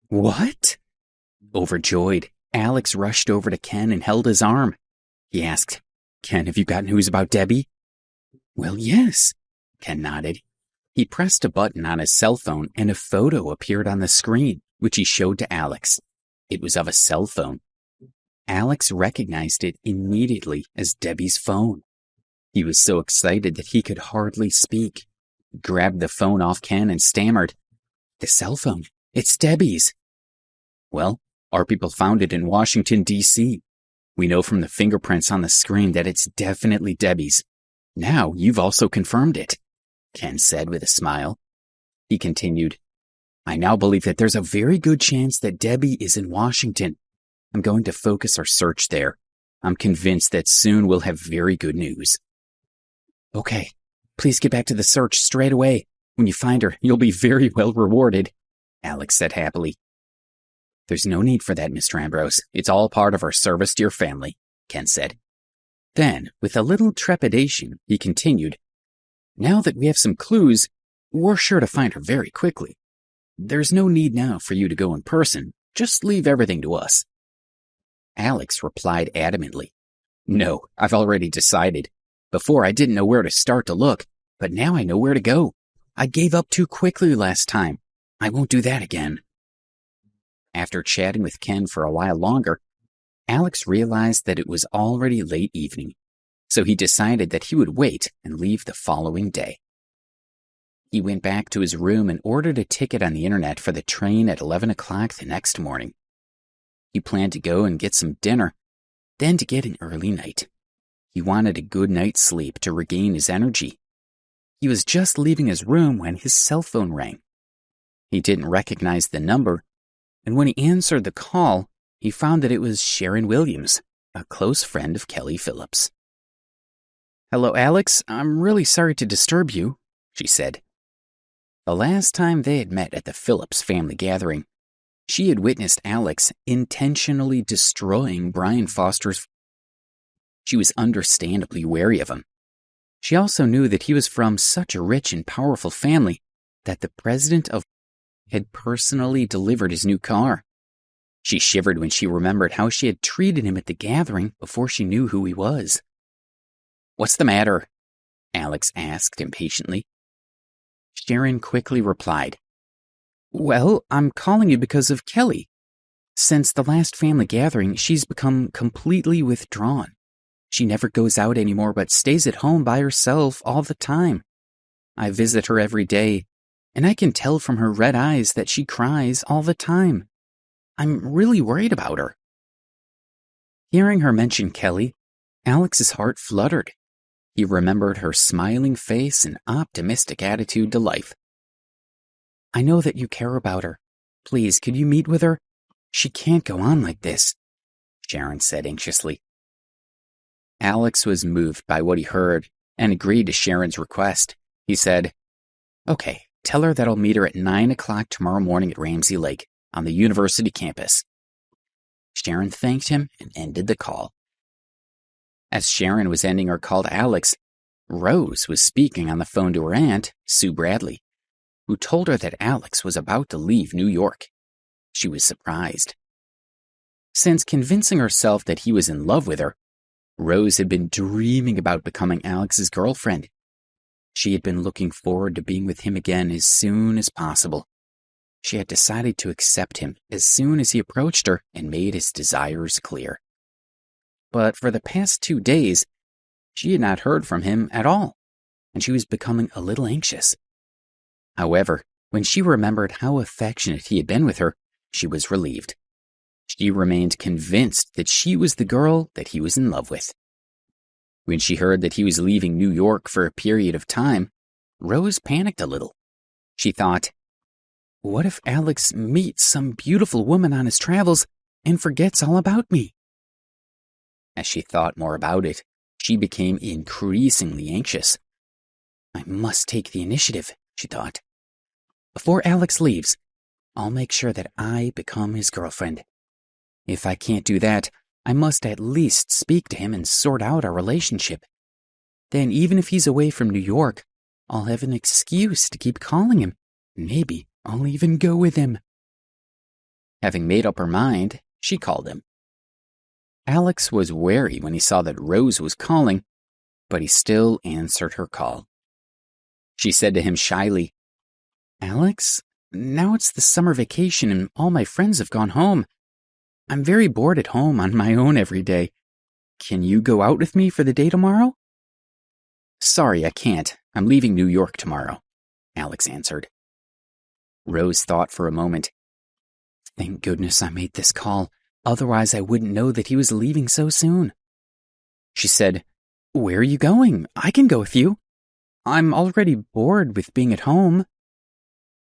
What? Overjoyed, Alex rushed over to Ken and held his arm. He asked, Ken, have you got news about Debbie? Well, yes, Ken nodded. He pressed a button on his cell phone and a photo appeared on the screen, which he showed to Alex. It was of a cell phone. Alex recognized it immediately as Debbie's phone. He was so excited that he could hardly speak. He grabbed the phone off Ken and stammered, The cell phone, it's Debbie's. Well, our people found it in Washington, D.C. We know from the fingerprints on the screen that it's definitely Debbie's. Now you've also confirmed it, Ken said with a smile. He continued, I now believe that there's a very good chance that Debbie is in Washington. I'm going to focus our search there. I'm convinced that soon we'll have very good news. Okay, please get back to the search straight away. When you find her, you'll be very well rewarded, Alex said happily. There's no need for that, Mr. Ambrose. It's all part of our service to your family, Ken said. Then, with a little trepidation, he continued, Now that we have some clues, we're sure to find her very quickly. There's no need now for you to go in person. Just leave everything to us. Alex replied adamantly, No, I've already decided. Before I didn't know where to start to look, but now I know where to go. I gave up too quickly last time. I won't do that again. After chatting with Ken for a while longer, Alex realized that it was already late evening, so he decided that he would wait and leave the following day. He went back to his room and ordered a ticket on the internet for the train at 11 o'clock the next morning. He planned to go and get some dinner, then to get an early night. He wanted a good night's sleep to regain his energy. He was just leaving his room when his cell phone rang. He didn't recognize the number, and when he answered the call, he found that it was Sharon Williams, a close friend of Kelly Phillips. Hello, Alex. I'm really sorry to disturb you, she said. The last time they had met at the Phillips family gathering, she had witnessed Alex intentionally destroying Brian Foster's. She was understandably wary of him. She also knew that he was from such a rich and powerful family that the president of had personally delivered his new car. She shivered when she remembered how she had treated him at the gathering before she knew who he was. What's the matter? Alex asked impatiently. Sharon quickly replied, Well, I'm calling you because of Kelly. Since the last family gathering, she's become completely withdrawn. She never goes out anymore but stays at home by herself all the time. I visit her every day, and I can tell from her red eyes that she cries all the time. I'm really worried about her. Hearing her mention Kelly, Alex's heart fluttered. He remembered her smiling face and optimistic attitude to life. I know that you care about her. Please, could you meet with her? She can't go on like this, Sharon said anxiously. Alex was moved by what he heard and agreed to Sharon's request. He said, Okay, tell her that I'll meet her at 9 o'clock tomorrow morning at Ramsey Lake on the university campus. Sharon thanked him and ended the call. As Sharon was ending her call to Alex, Rose was speaking on the phone to her aunt, Sue Bradley, who told her that Alex was about to leave New York. She was surprised. Since convincing herself that he was in love with her, Rose had been dreaming about becoming Alex's girlfriend. She had been looking forward to being with him again as soon as possible. She had decided to accept him as soon as he approached her and made his desires clear. But for the past 2 days, she had not heard from him at all, and she was becoming a little anxious. However, when she remembered how affectionate he had been with her, she was relieved. She remained convinced that she was the girl that he was in love with. When she heard that he was leaving New York for a period of time, Rose panicked a little. She thought, what if Alex meets some beautiful woman on his travels and forgets all about me? As she thought more about it, she became increasingly anxious. I must take the initiative, she thought. Before Alex leaves, I'll make sure that I become his girlfriend. If I can't do that, I must at least speak to him and sort out our relationship. Then even if he's away from New York, I'll have an excuse to keep calling him. Maybe I'll even go with him. Having made up her mind, she called him. Alex was wary when he saw that Rose was calling, but he still answered her call. She said to him shyly, "Alex, now it's the summer vacation and all my friends have gone home. I'm very bored at home on my own every day. Can you go out with me for the day tomorrow?" "Sorry, I can't. I'm leaving New York tomorrow," Alex answered. Rose thought for a moment. Thank goodness I made this call. Otherwise, I wouldn't know that he was leaving so soon. She said, "Where are you going? I can go with you. I'm already bored with being at home."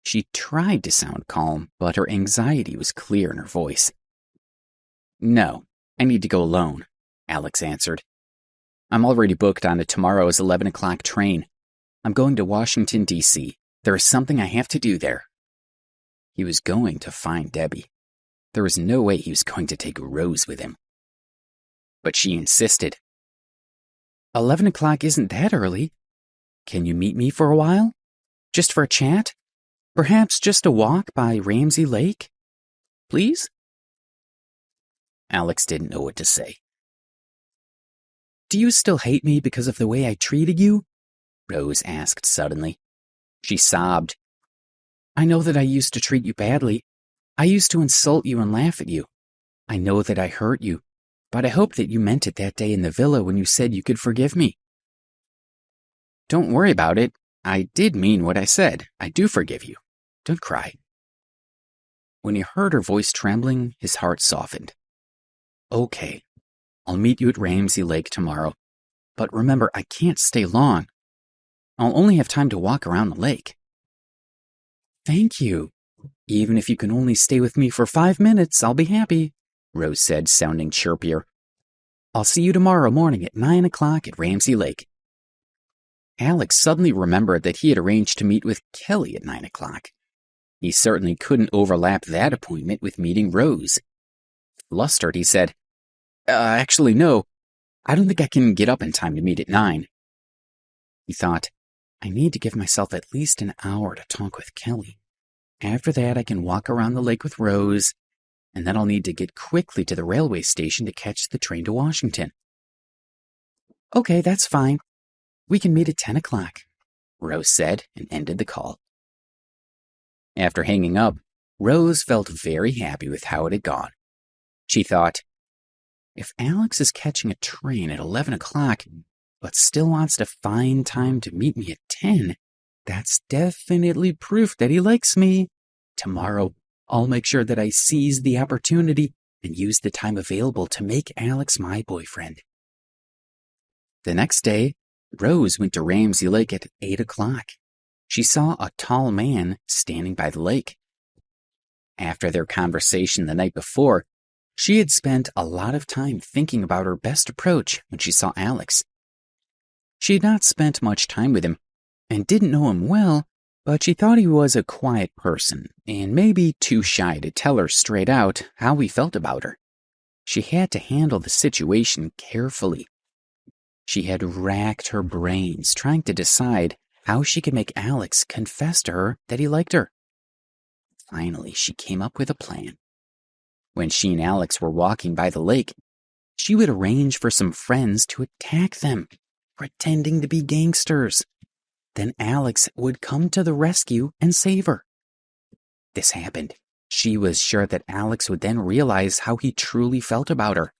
She tried to sound calm, but her anxiety was clear in her voice. "No, I need to go alone," Alex answered. "I'm already booked on tomorrow's 11 o'clock train. I'm going to Washington, D.C. There is something I have to do there." He was going to find Debbie. There was no way he was going to take Rose with him. But she insisted. 11 o'clock isn't that early. Can you meet me for a while? Just for a chat? Perhaps just a walk by Ramsey Lake? Please?" Alex didn't know what to say. "Do you still hate me because of the way I treated you?" Rose asked suddenly. She sobbed. "I know that I used to treat you badly. I used to insult you and laugh at you. I know that I hurt you, but I hope that you meant it that day in the villa when you said you could forgive me." "Don't worry about it. I did mean what I said. I do forgive you. Don't cry." When he heard her voice trembling, his heart softened. "Okay, I'll meet you at Ramsey Lake tomorrow. But remember, I can't stay long. I'll only have time to walk around the lake." "Thank you. Even if you can only stay with me for 5 minutes, I'll be happy," Rose said, sounding chirpier. "I'll see you tomorrow morning at 9 o'clock at Ramsey Lake." Alex suddenly remembered that he had arranged to meet with Kelly at 9 o'clock. He certainly couldn't overlap that appointment with meeting Rose. Flustered, he said, Actually, no. I don't think I can get up in time to meet at 9. He thought, I need to give myself at least an hour to talk with Kelly. After that, I can walk around the lake with Rose, and then I'll need to get quickly to the railway station to catch the train to Washington. Okay, that's fine. We can meet at 10 o'clock, Rose said and ended the call. After hanging up, Rose felt very happy with how it had gone. She thought, if Alex is catching a train at 11 o'clock, but still wants to find time to meet me at 10, that's definitely proof that he likes me. Tomorrow, I'll make sure that I seize the opportunity and use the time available to make Alex my boyfriend. The next day, Rose went to Ramsey Lake at 8 o'clock. She saw a tall man standing by the lake. After their conversation the night before, she had spent a lot of time thinking about her best approach when she saw Alex. She had not spent much time with him and didn't know him well, but she thought he was a quiet person and maybe too shy to tell her straight out how he felt about her. She had to handle the situation carefully. She had racked her brains trying to decide how she could make Alex confess to her that he liked her. Finally, she came up with a plan. When she and Alex were walking by the lake, she would arrange for some friends to attack them, pretending to be gangsters. Then Alex would come to the rescue and save her. This happened. She was sure that Alex would then realize how he truly felt about her.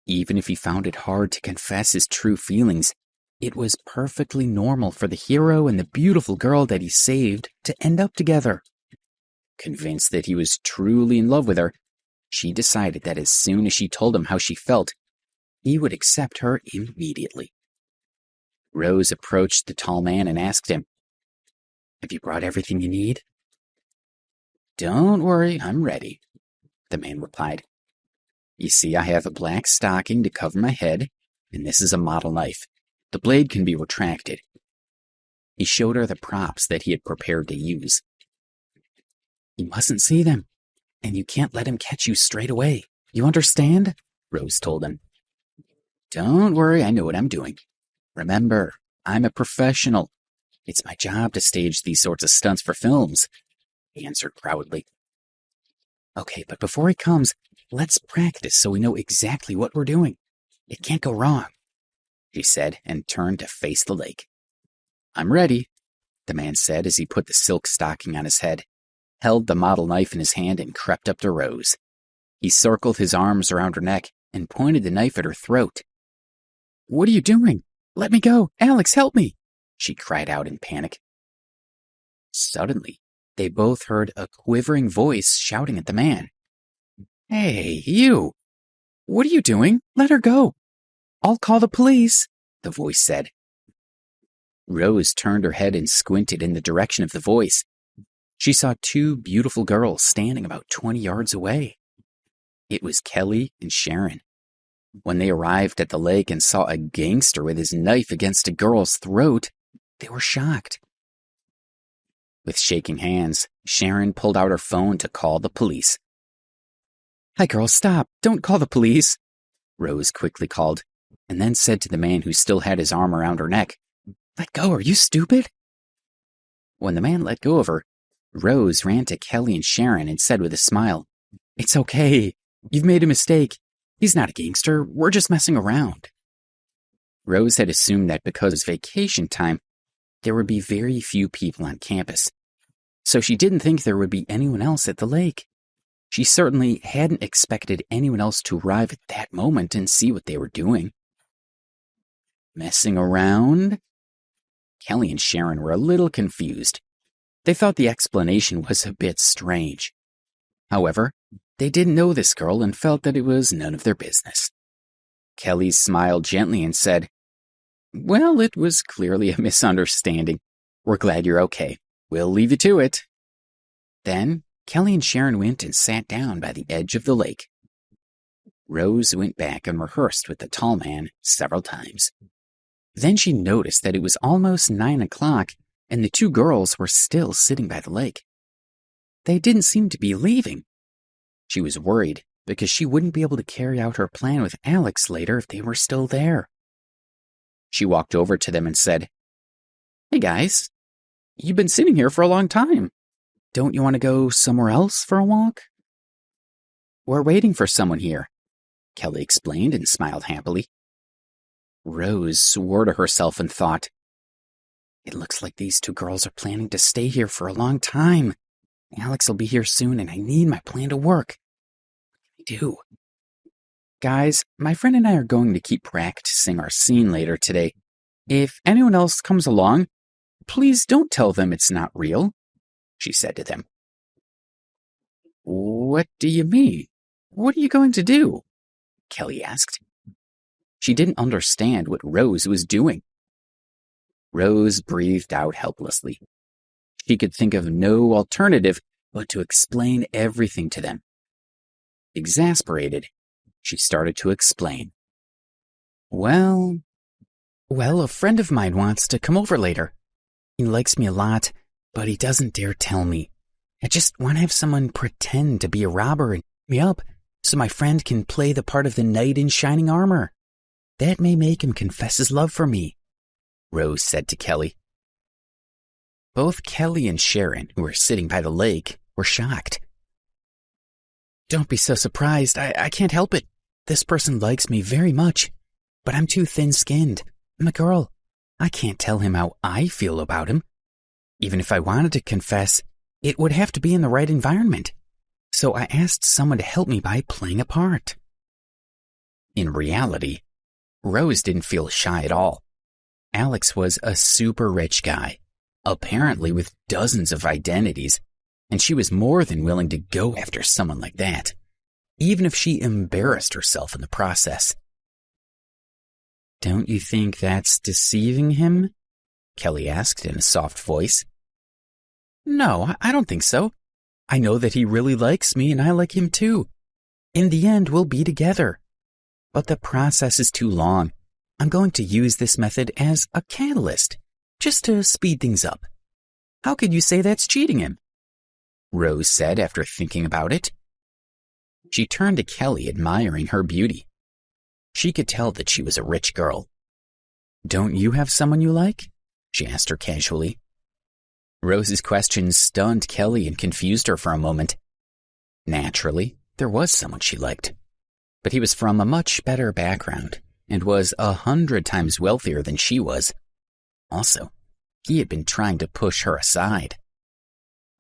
Even if he found it hard to confess his true feelings, it was perfectly normal for the hero and the beautiful girl that he saved to end up together. Convinced that he was truly in love with her, she decided that as soon as she told him how she felt, he would accept her immediately. Rose approached the tall man and asked him, Have you brought everything you need? Don't worry, I'm ready, the man replied. You see, I have a black stocking to cover my head, and this is a model knife. The blade can be retracted. He showed her the props that he had prepared to use. You mustn't see them, and you can't let him catch you straight away. You understand? Rose told him. Don't worry, I know what I'm doing. Remember, I'm a professional. It's my job to stage these sorts of stunts for films, he answered proudly. Okay, but before he comes, let's practice so we know exactly what we're doing. It can't go wrong, she said and turned to face the lake. I'm ready, the man said as he put the silk stocking on his head, held the model knife in his hand and crept up to Rose. He circled his arms around her neck and pointed the knife at her throat. What are you doing? Let me go! Alex, help me! She cried out in panic. Suddenly, they both heard a quivering voice shouting at the man. Hey, you! What are you doing? Let her go! I'll call the police, the voice said. Rose turned her head and squinted in the direction of the voice. She saw two beautiful girls standing about 20 yards away. It was Kelly and Sharon. When they arrived at the lake and saw a gangster with his knife against a girl's throat, they were shocked. With shaking hands, Sharon pulled out her phone to call the police. Hi, girls, stop. Don't call the police, Rose quickly called, and then said to the man who still had his arm around her neck, Let go, are you stupid? When the man let go of her, Rose ran to Kelly and Sharon and said with a smile, It's okay. You've made a mistake. He's not a gangster. We're just messing around. Rose had assumed that because it's vacation time, there would be very few people on campus, so she didn't think there would be anyone else at the lake. She certainly hadn't expected anyone else to arrive at that moment and see what they were doing. Messing around? Kelly and Sharon were a little confused. They thought the explanation was a bit strange. However, they didn't know this girl and felt that it was none of their business. Kelly smiled gently and said, Well, it was clearly a misunderstanding. We're glad you're okay. We'll leave you to it. Then, Kelly and Sharon went and sat down by the edge of the lake. Rose went back and rehearsed with the tall man several times. Then she noticed that it was almost 9 o'clock and the two girls were still sitting by the lake. They didn't seem to be leaving. She was worried because she wouldn't be able to carry out her plan with Alex later if they were still there. She walked over to them and said, Hey guys, you've been sitting here for a long time. Don't you want to go somewhere else for a walk? We're waiting for someone here, Kelly explained and smiled happily. Rose swore to herself and thought, It looks like these two girls are planning to stay here for a long time. Alex will be here soon and I need my plan to work. What can I do? Guys, my friend and I are going to keep practicing our scene later today. If anyone else comes along, please don't tell them it's not real, she said to them. What do you mean? What are you going to do? Kelly asked. She didn't understand what Rose was doing. Rose breathed out helplessly. She could think of no alternative but to explain everything to them. Exasperated, she started to explain. Well, a friend of mine wants to come over later. He likes me a lot, but he doesn't dare tell me. I just want to have someone pretend to be a robber and pick me up so my friend can play the part of the knight in shining armor. That may make him confess his love for me, Rose said to Kelly. Both Kelly and Sharon, who were sitting by the lake, were shocked. Don't be so surprised. I can't help it. This person likes me very much, but I'm too thin-skinned. I'm a girl. I can't tell him how I feel about him. Even if I wanted to confess, it would have to be in the right environment. So I asked someone to help me by playing a part. In reality, Rose didn't feel shy at all. Alex was a super rich guy, apparently with dozens of identities, and she was more than willing to go after someone like that, even if she embarrassed herself in the process. Don't you think that's deceiving him? Kelly asked in a soft voice. No, I don't think so. I know that he really likes me and I like him too. In the end, we'll be together. But the process is too long. I'm going to use this method as a catalyst, just to speed things up. How could you say that's cheating him? Rose said after thinking about it. She turned to Kelly, admiring her beauty. She could tell that she was a rich girl. Don't you have someone you like? She asked her casually. Rose's question stunned Kelly and confused her for a moment. Naturally, there was someone she liked, but he was from a much better background and was 100 times wealthier than she was. Also, he had been trying to push her aside.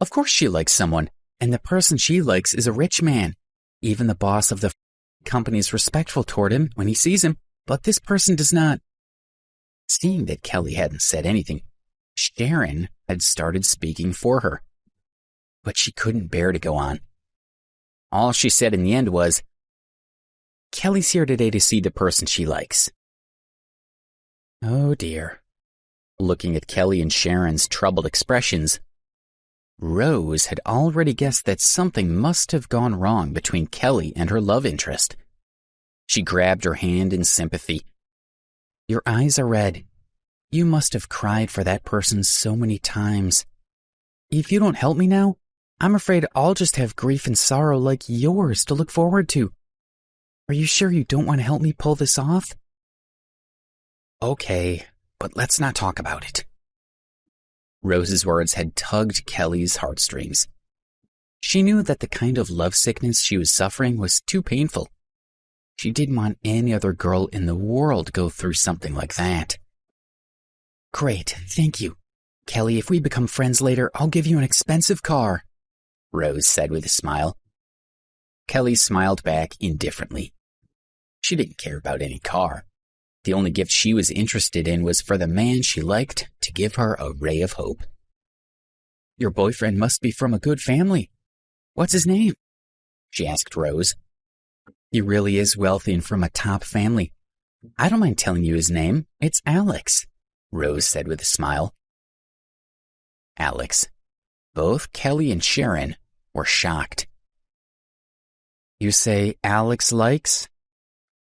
Of course she likes someone, and the person she likes is a rich man. Even the boss of the company is respectful toward him when he sees him, but this person does not. Seeing that Kelly hadn't said anything, Sharon had started speaking for her. But she couldn't bear to go on. All she said in the end was, "Kelly's here today to see the person she likes." Oh dear. Looking at Kelly and Sharon's troubled expressions, Rose had already guessed that something must have gone wrong between Kelly and her love interest. She grabbed her hand in sympathy. "Your eyes are red. You must have cried for that person so many times. If you don't help me now, I'm afraid I'll just have grief and sorrow like yours to look forward to. Are you sure you don't want to help me pull this off?" "Okay, but let's not talk about it." Rose's words had tugged Kelly's heartstrings. She knew that the kind of lovesickness she was suffering was too painful. She didn't want any other girl in the world to go through something like that. "Great, thank you. Kelly, if we become friends later, I'll give you an expensive car," Rose said with a smile. Kelly smiled back indifferently. She didn't care about any car. The only gift she was interested in was for the man she liked to give her a ray of hope. "Your boyfriend must be from a good family. What's his name?" she asked Rose. "He really is wealthy and from a top family. I don't mind telling you his name. It's Alex," Rose said with a smile. Alex. Both Kelly and Sharon were shocked. "You say Alex likes?"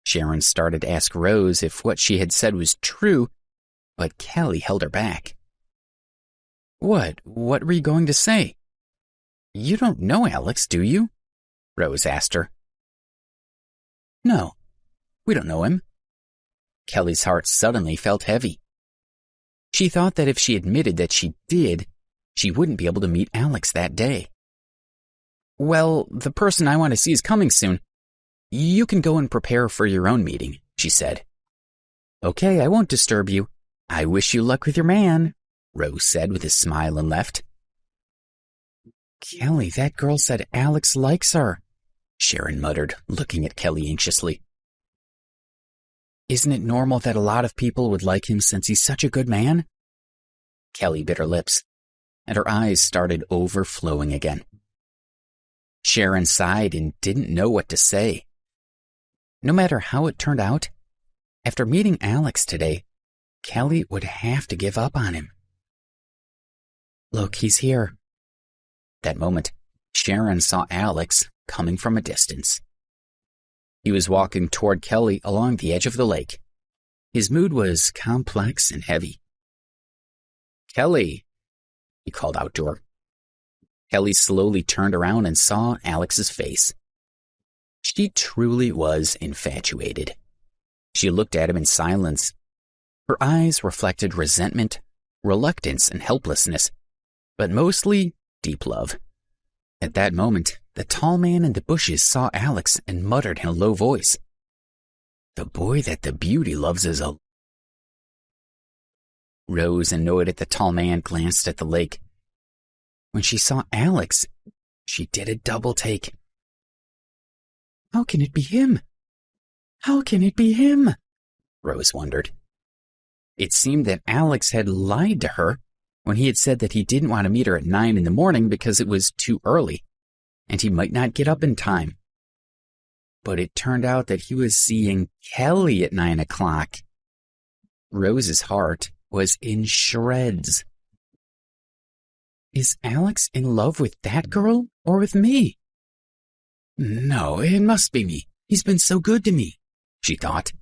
Sharon started to ask Rose if what she had said was true, but Kelly held her back. What were you going to say?" "You don't know Alex, do you?" Rose asked her. "No, we don't know him." Kelly's heart suddenly felt heavy. She thought that if she admitted that she did, she wouldn't be able to meet Alex that day. "Well, the person I want to see is coming soon. You can go and prepare for your own meeting," she said. "Okay, I won't disturb you. I wish you luck with your man," Rose said with a smile and left. "Kelly, that girl said Alex likes her," Sharon muttered, looking at Kelly anxiously. "Isn't it normal that a lot of people would like him since he's such a good man?" Kelly bit her lips, and her eyes started overflowing again. Sharon sighed and didn't know what to say. No matter how it turned out, after meeting Alex today, Kelly would have to give up on him. "Look, he's here." That moment, Sharon saw Alex coming from a distance. He was walking toward Kelly along the edge of the lake. His mood was complex and heavy. "Kelly," he called out to her. Kelly slowly turned around and saw Alex's face. She truly was infatuated. She looked at him in silence. Her eyes reflected resentment, reluctance, and helplessness, but mostly deep love. At that moment, the tall man in the bushes saw Alex and muttered in a low voice, "The boy that the beauty loves is a..." Rose, annoyed at the tall man, glanced at the lake. When she saw Alex, she did a double take. "How can it be him? How can it be him?" Rose wondered. It seemed that Alex had lied to her when he had said that he didn't want to meet her at 9 in the morning because it was too early, and he might not get up in time. But it turned out that he was seeing Kelly at 9 o'clock. Rose's heart was in shreds. Is Alex in love with that girl or with me? No, it must be me. He's been so good to me, she thought.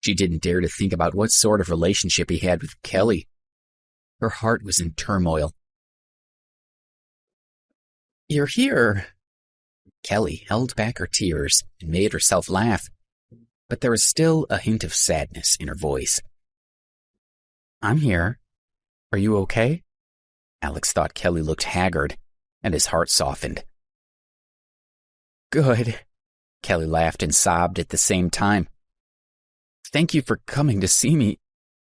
She didn't dare to think about what sort of relationship he had with Kelly. Her heart was in turmoil. You're here. Kelly held back her tears and made herself laugh, but there was still a hint of sadness in her voice. I'm here. Are you okay? Alex thought Kelly looked haggard, and his heart softened. good. Kelly laughed and sobbed at the same time. Thank you for coming to see me.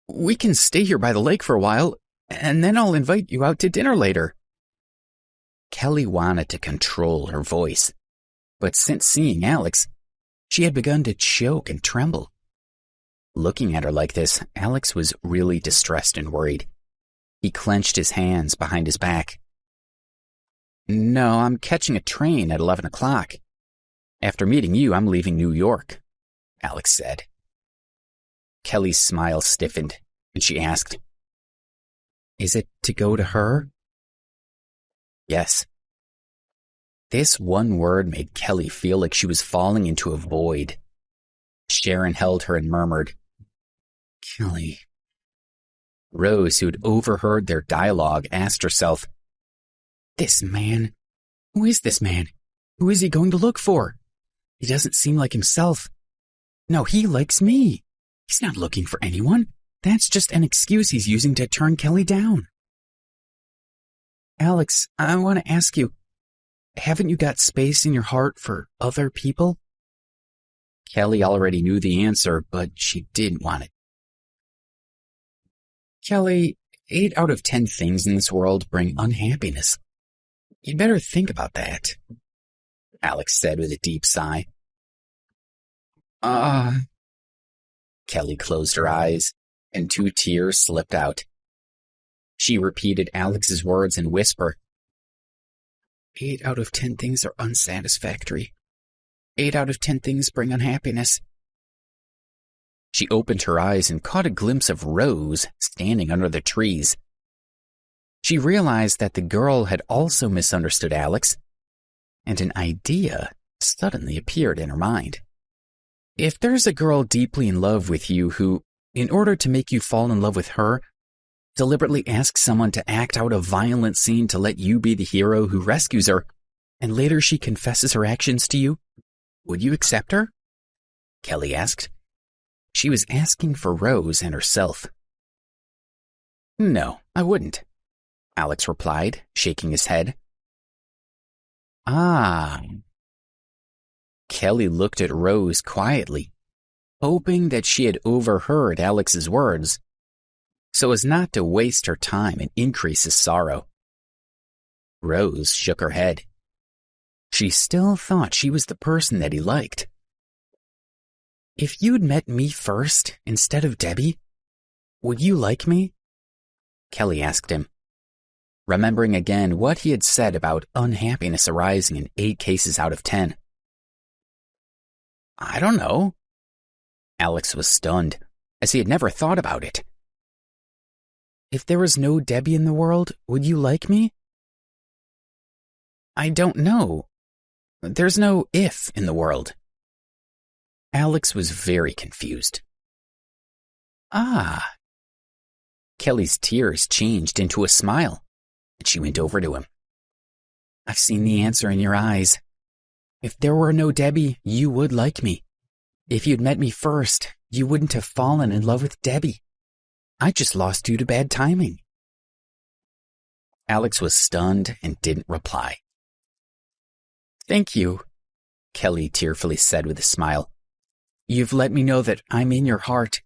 We can stay here by the lake for a while, and then I'll invite you out to dinner later. Kelly wanted to control her voice, but since seeing Alex, she had begun to choke and tremble. Looking at her like this, Alex was really distressed and worried. He clenched his hands behind his back. No, I'm catching a train at 11 o'clock. After meeting you, I'm leaving New York, Alex said. Kelly's smile stiffened, and she asked, Is it to go to her? Yes. This one word made Kelly feel like she was falling into a void. Sharon held her and murmured, Kelly. Rose, who had overheard their dialogue, asked herself, This man? Who is this man? Who is he going to look for? He doesn't seem like himself. No, he likes me. He's not looking for anyone. That's just an excuse he's using to turn Kelly down. Alex, I want to ask you, haven't you got space in your heart for other people? Kelly already knew the answer, but she didn't want it. Kelly, 8 out of 10 things in this world bring unhappiness. You'd better think about that, Alex said with a deep sigh. Kelly closed her eyes, and 2 tears slipped out. She repeated Alex's words in whisper. 8 out of 10 things are unsatisfactory. 8 out of 10 things bring unhappiness. She opened her eyes and caught a glimpse of Rose standing under the trees. She realized that the girl had also misunderstood Alex, and an idea suddenly appeared in her mind. If there's a girl deeply in love with you who, in order to make you fall in love with her, deliberately asks someone to act out a violent scene to let you be the hero who rescues her, and later she confesses her actions to you, would you accept her? Kelly asked. She was asking for Rose and herself. No, I wouldn't, Alex replied, shaking his head. Kelly looked at Rose quietly, hoping that she had overheard Alex's words, so as not to waste her time and increase his sorrow. Rose shook her head. She still thought she was the person that he liked. If you'd met me first instead of Debbie, would you like me? Kelly asked him, remembering again what he had said about unhappiness arising in 8 cases out of 10. I don't know. Alex was stunned, as he had never thought about it. If there was no Debbie in the world, would you like me? I don't know. There's no if in the world. Alex was very confused. Kelly's tears changed into a smile, and she went over to him. I've seen the answer in your eyes. If there were no Debbie, you would like me. If you'd met me first, you wouldn't have fallen in love with Debbie. I just lost you to bad timing. Alex was stunned and didn't reply. Thank you, Kelly tearfully said with a smile. You've let me know that I'm in your heart.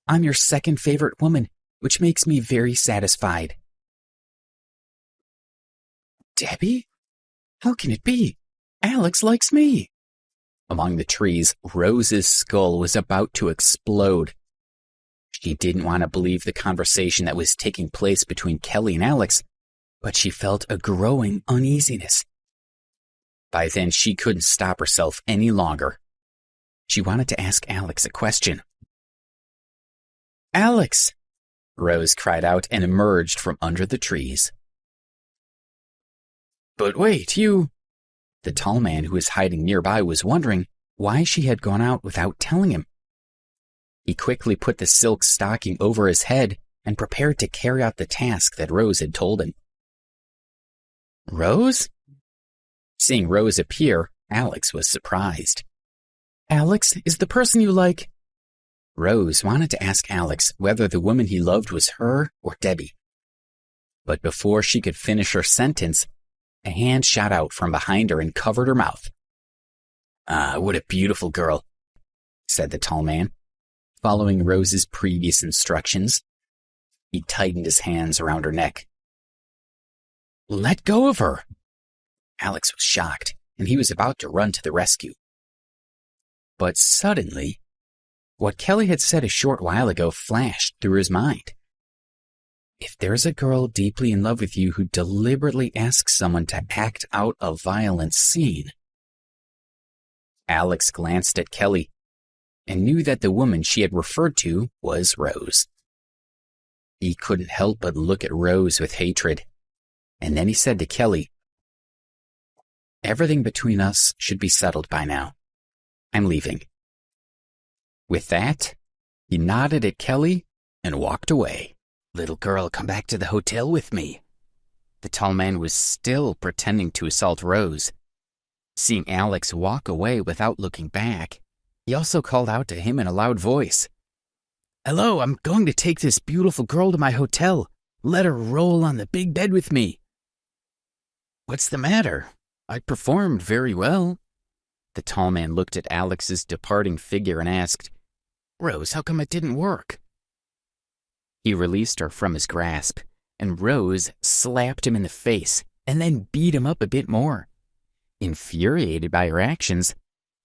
I'm your second favorite woman, which makes me very satisfied. Debbie? How can it be? Alex likes me. Among the trees, Rose's skull was about to explode. She didn't want to believe the conversation that was taking place between Kelly and Alex, but she felt a growing uneasiness. By then, she couldn't stop herself any longer. She wanted to ask Alex a question. Alex! Rose cried out and emerged from under the trees. But wait, you... The tall man who was hiding nearby was wondering why she had gone out without telling him. He quickly put the silk stocking over his head and prepared to carry out the task that Rose had told him. Rose? Seeing Rose appear, Alex was surprised. Alex is the person you like? Rose wanted to ask Alex whether the woman he loved was her or Debbie. But before she could finish her sentence, a hand shot out from behind her and covered her mouth. Ah, what a beautiful girl, said the tall man, following Rose's previous instructions. He tightened his hands around her neck. Let go of her! Alex was shocked, and he was about to run to the rescue. But suddenly, what Kelly had said a short while ago flashed through his mind. If there's a girl deeply in love with you who deliberately asks someone to act out a violent scene... Alex glanced at Kelly and knew that the woman she had referred to was Rose. He couldn't help but look at Rose with hatred, and then he said to Kelly, Everything between us should be settled by now. I'm leaving. With that, he nodded at Kelly and walked away. Little girl, come back to the hotel with me. The tall man was still pretending to assault Rose. Seeing Alex walk away without looking back, he also called out to him in a loud voice. Hello, I'm going to take this beautiful girl to my hotel. Let her roll on the big bed with me. What's the matter? I performed very well. The tall man looked at Alex's departing figure and asked, Rose, how come it didn't work? He released her from his grasp, and Rose slapped him in the face and then beat him up a bit more. Infuriated by her actions,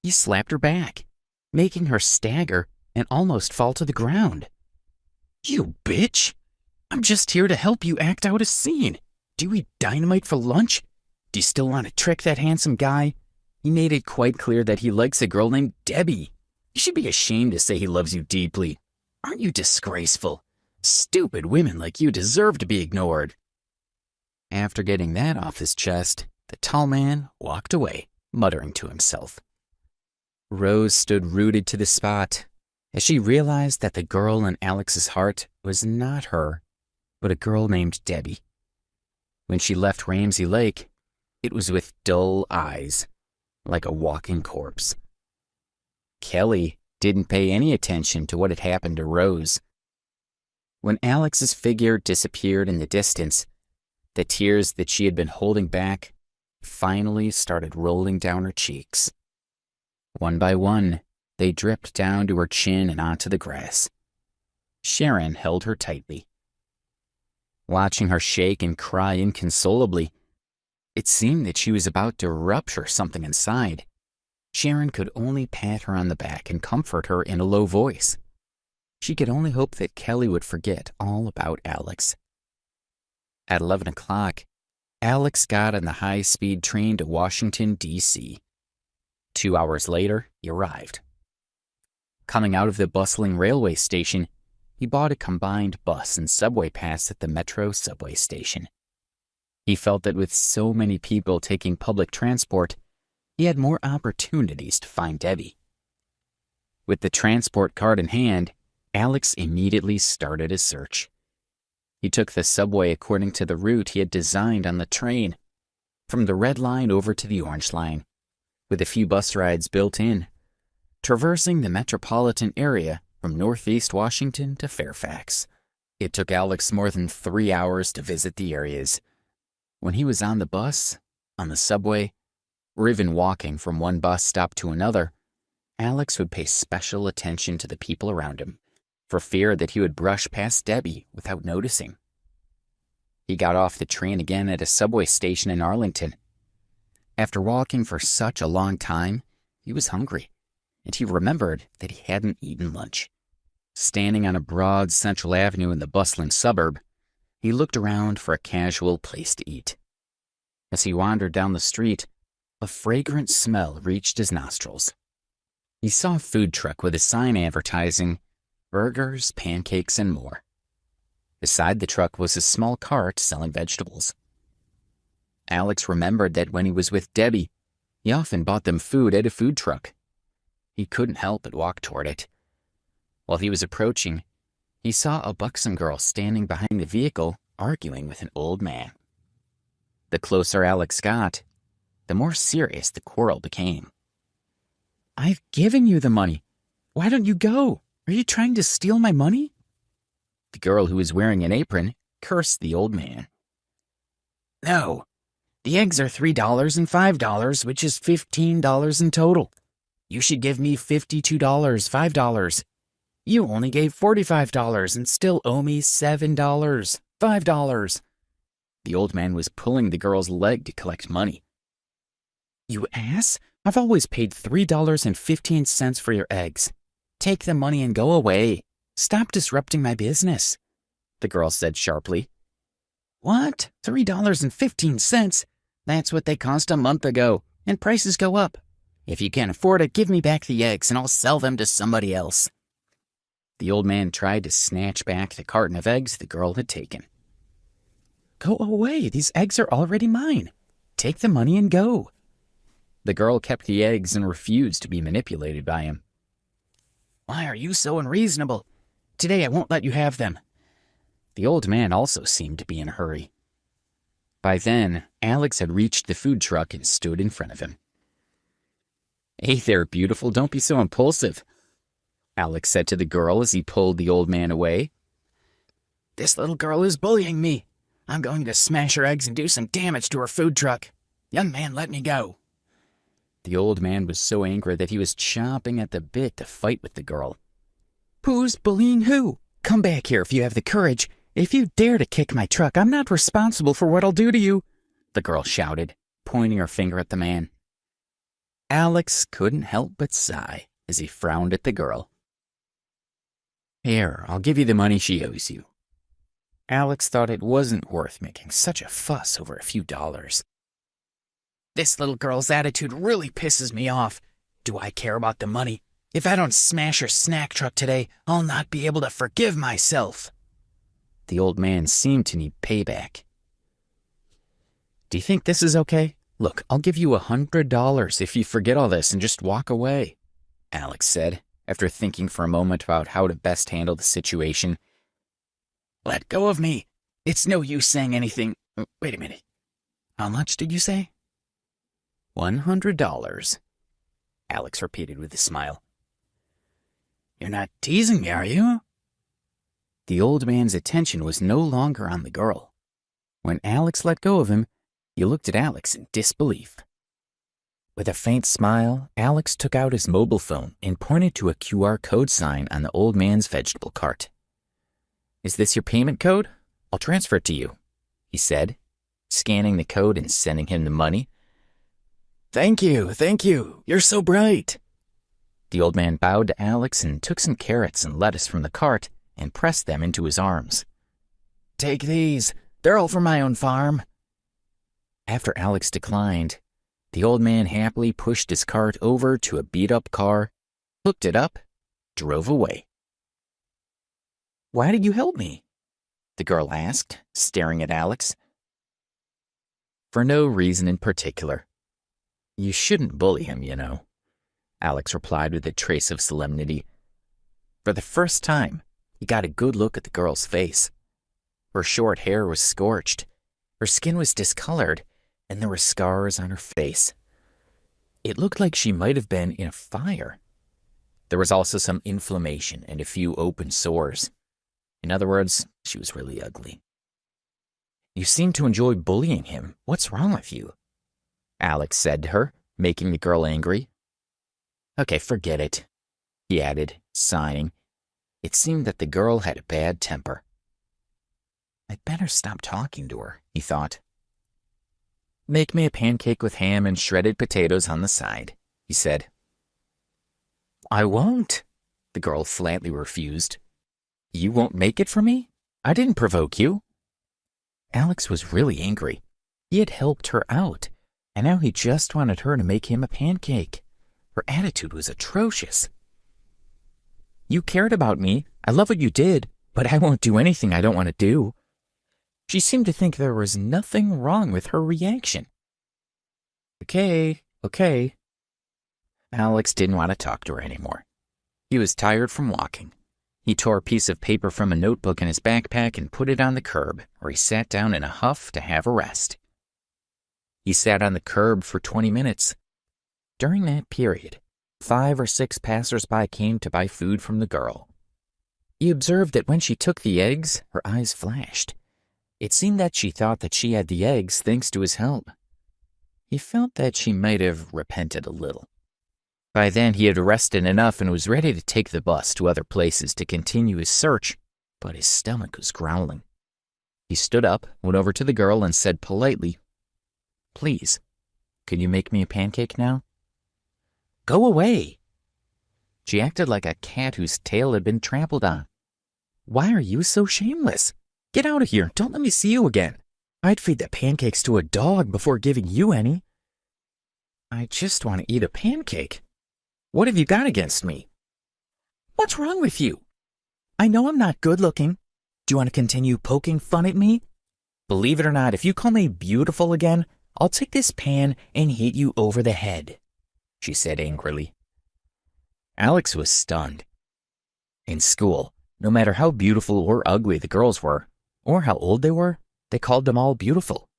he slapped her back, making her stagger and almost fall to the ground. You bitch! I'm just here to help you act out a scene. Do you eat dynamite for lunch? Do you still want to trick that handsome guy? He made it quite clear that he likes a girl named Debbie. You should be ashamed to say he loves you deeply. Aren't you disgraceful? Stupid women like you deserve to be ignored. After getting that off his chest, the tall man walked away, muttering to himself. Rose stood rooted to the spot as she realized that the girl in Alex's heart was not her, but a girl named Debbie. When she left Ramsey Lake, it was with dull eyes, like a walking corpse. Kelly didn't pay any attention to what had happened to Rose. When Alex's figure disappeared in the distance, the tears that she had been holding back finally started rolling down her cheeks. One by one, they dripped down to her chin and onto the grass. Sharon held her tightly. Watching her shake and cry inconsolably, it seemed that she was about to rupture something inside. Sharon could only pat her on the back and comfort her in a low voice. She could only hope that Kelly would forget all about Alex. At 11 o'clock, Alex got on the high-speed train to Washington, D.C. 2 hours later, he arrived. Coming out of the bustling railway station, he bought a combined bus and subway pass at the Metro subway station. He felt that with so many people taking public transport, he had more opportunities to find Debbie. With the transport card in hand, Alex immediately started his search. He took the subway according to the route he had designed on the train, from the red line over to the orange line, with a few bus rides built in, traversing the metropolitan area from Northeast Washington to Fairfax. It took Alex more than 3 hours to visit the areas. When he was on the bus, on the subway, or even walking from one bus stop to another, Alex would pay special attention to the people around him, for fear that he would brush past Debbie without noticing. He got off the train again at a subway station in Arlington. After walking for such a long time, he was hungry, and he remembered that he hadn't eaten lunch. Standing on a broad central avenue in the bustling suburb, he looked around for a casual place to eat. As he wandered down the street, a fragrant smell reached his nostrils. He saw a food truck with a sign advertising burgers, pancakes, and more. Beside the truck was a small cart selling vegetables. Alex remembered that when he was with Debbie, he often bought them food at a food truck. He couldn't help but walk toward it. While he was approaching, he saw a buxom girl standing behind the vehicle arguing with an old man. The closer Alex got, the more serious the quarrel became. I've given you the money. Why don't you go? Are you trying to steal my money? The girl, who was wearing an apron, cursed the old man. No, the eggs are $3 and $5, which is $15 in total. You should give me $52, $5. You only gave $45 and still owe me $7, $5. The old man was pulling the girl's leg to collect money. You ass! I've always paid $3.15 for your eggs. Take the money and go away. Stop disrupting my business, the girl said sharply. What? $3.15? That's what they cost a month ago, and prices go up. If you can't afford it, give me back the eggs and I'll sell them to somebody else. The old man tried to snatch back the carton of eggs the girl had taken. Go away, these eggs are already mine. Take the money and go. The girl kept the eggs and refused to be manipulated by him. Why are you so unreasonable? Today I won't let you have them. The old man also seemed to be in a hurry. By then, Alex had reached the food truck and stood in front of him. Hey there, beautiful, don't be so impulsive, Alex said to the girl as he pulled the old man away. This little girl is bullying me. I'm going to smash her eggs and do some damage to her food truck. Young man, let me go. The old man was so angry that he was chomping at the bit to fight with the girl. Who's bullying who? Come back here if you have the courage. If you dare to kick my truck, I'm not responsible for what I'll do to you, the girl shouted, pointing her finger at the man. Alex couldn't help but sigh as he frowned at the girl. Here, I'll give you the money she owes you. Alex thought it wasn't worth making such a fuss over a few dollars. This little girl's attitude really pisses me off. Do I care about the money? If I don't smash her snack truck today, I'll not be able to forgive myself. The old man seemed to need payback. Do you think this is okay? Look, I'll give you $100 if you forget all this and just walk away, Alex said, after thinking for a moment about how to best handle the situation. Let go of me. It's no use saying anything. Wait a minute. How much did you say? $100, Alex repeated with a smile. You're not teasing me, are you? The old man's attention was no longer on the girl. When Alex let go of him, he looked at Alex in disbelief. With a faint smile, Alex took out his mobile phone and pointed to a QR code sign on the old man's vegetable cart. Is this your payment code? I'll transfer it to you, he said, scanning the code and sending him the money. Thank you. You're so bright. The old man bowed to Alex and took some carrots and lettuce from the cart and pressed them into his arms. Take these. They're all from my own farm. After Alex declined, the old man happily pushed his cart over to a beat-up car, hooked it up, drove away. Why did you help me? The girl asked, staring at Alex. For no reason in particular. You shouldn't bully him, you know, Alex replied with a trace of solemnity. For the first time, he got a good look at the girl's face. Her short hair was scorched, her skin was discolored, and there were scars on her face. It looked like she might have been in a fire. There was also some inflammation and a few open sores. In other words, she was really ugly. You seem to enjoy bullying him. What's wrong with you? Alex said to her, making the girl angry. Okay, forget it, he added, sighing. It seemed that the girl had a bad temper. I'd better stop talking to her, he thought. Make me a pancake with ham and shredded potatoes on the side, he said. I won't, the girl flatly refused. You won't make it for me? I didn't provoke you. Alex was really angry. He had helped her out, and now he just wanted her to make him a pancake. Her attitude was atrocious. You cared about me. I love what you did, but I won't do anything I don't want to do. She seemed to think there was nothing wrong with her reaction. Okay. Alex didn't want to talk to her anymore. He was tired from walking. He tore a piece of paper from a notebook in his backpack and put it on the curb, where he sat down in a huff to have a rest. He sat on the curb for 20 minutes. During that period, 5 or 6 passers-by came to buy food from the girl. He observed that when she took the eggs, her eyes flashed. It seemed that she thought that she had the eggs thanks to his help. He felt that she might have repented a little. By then, he had rested enough and was ready to take the bus to other places to continue his search, but his stomach was growling. He stood up, went over to the girl, and said politely, "Please, could you make me a pancake now?" "Go away." She acted like a cat whose tail had been trampled on. "Why are you so shameless? Get out of here. Don't let me see you again. I'd feed the pancakes to a dog before giving you any." "I just want to eat a pancake. What have you got against me?" "What's wrong with you? I know I'm not good looking. Do you want to continue poking fun at me? Believe it or not, if you call me beautiful again, I'll take this pan and hit you over the head," she said angrily. Alex was stunned. In school, no matter how beautiful or ugly the girls were, or how old they were, they called them all beautiful.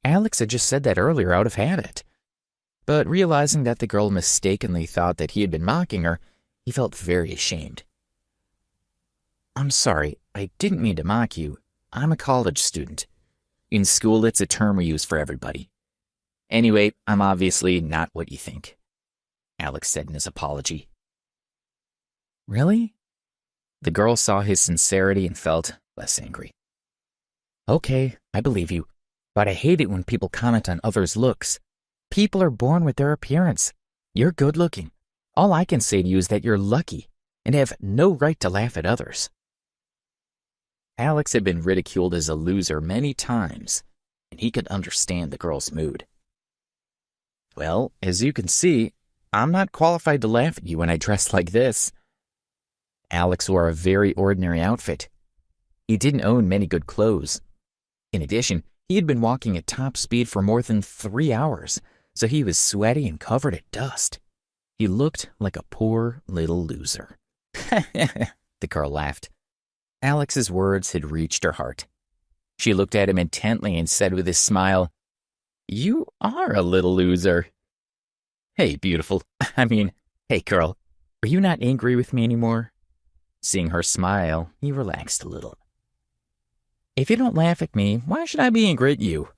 Alex had just said that earlier out of habit. But realizing that the girl mistakenly thought that he had been mocking her, he felt very ashamed. "I'm sorry, I didn't mean to mock you. I'm a college student. In school, it's a term we use for everybody. Anyway, I'm obviously not what you think," Alex said in his apology. "Really?" The girl saw his sincerity and felt less angry. "Okay, I believe you, but I hate it when people comment on others' looks. People are born with their appearance. You're good looking. All I can say to you is that you're lucky and have no right to laugh at others." Alex had been ridiculed as a loser many times, and he could understand the girl's mood. "Well, as you can see, I'm not qualified to laugh at you when I dress like this." Alex wore a very ordinary outfit. He didn't own many good clothes. In addition, he had been walking at top speed for more than 3 hours, so he was sweaty and covered in dust. He looked like a poor little loser. The girl laughed. Alex's words had reached her heart. She looked at him intently and said with a smile, "You are a little loser." "Hey, beautiful. Hey, girl. Are you not angry with me anymore?" Seeing her smile, he relaxed a little. "If you don't laugh at me, why should I be angry at you?"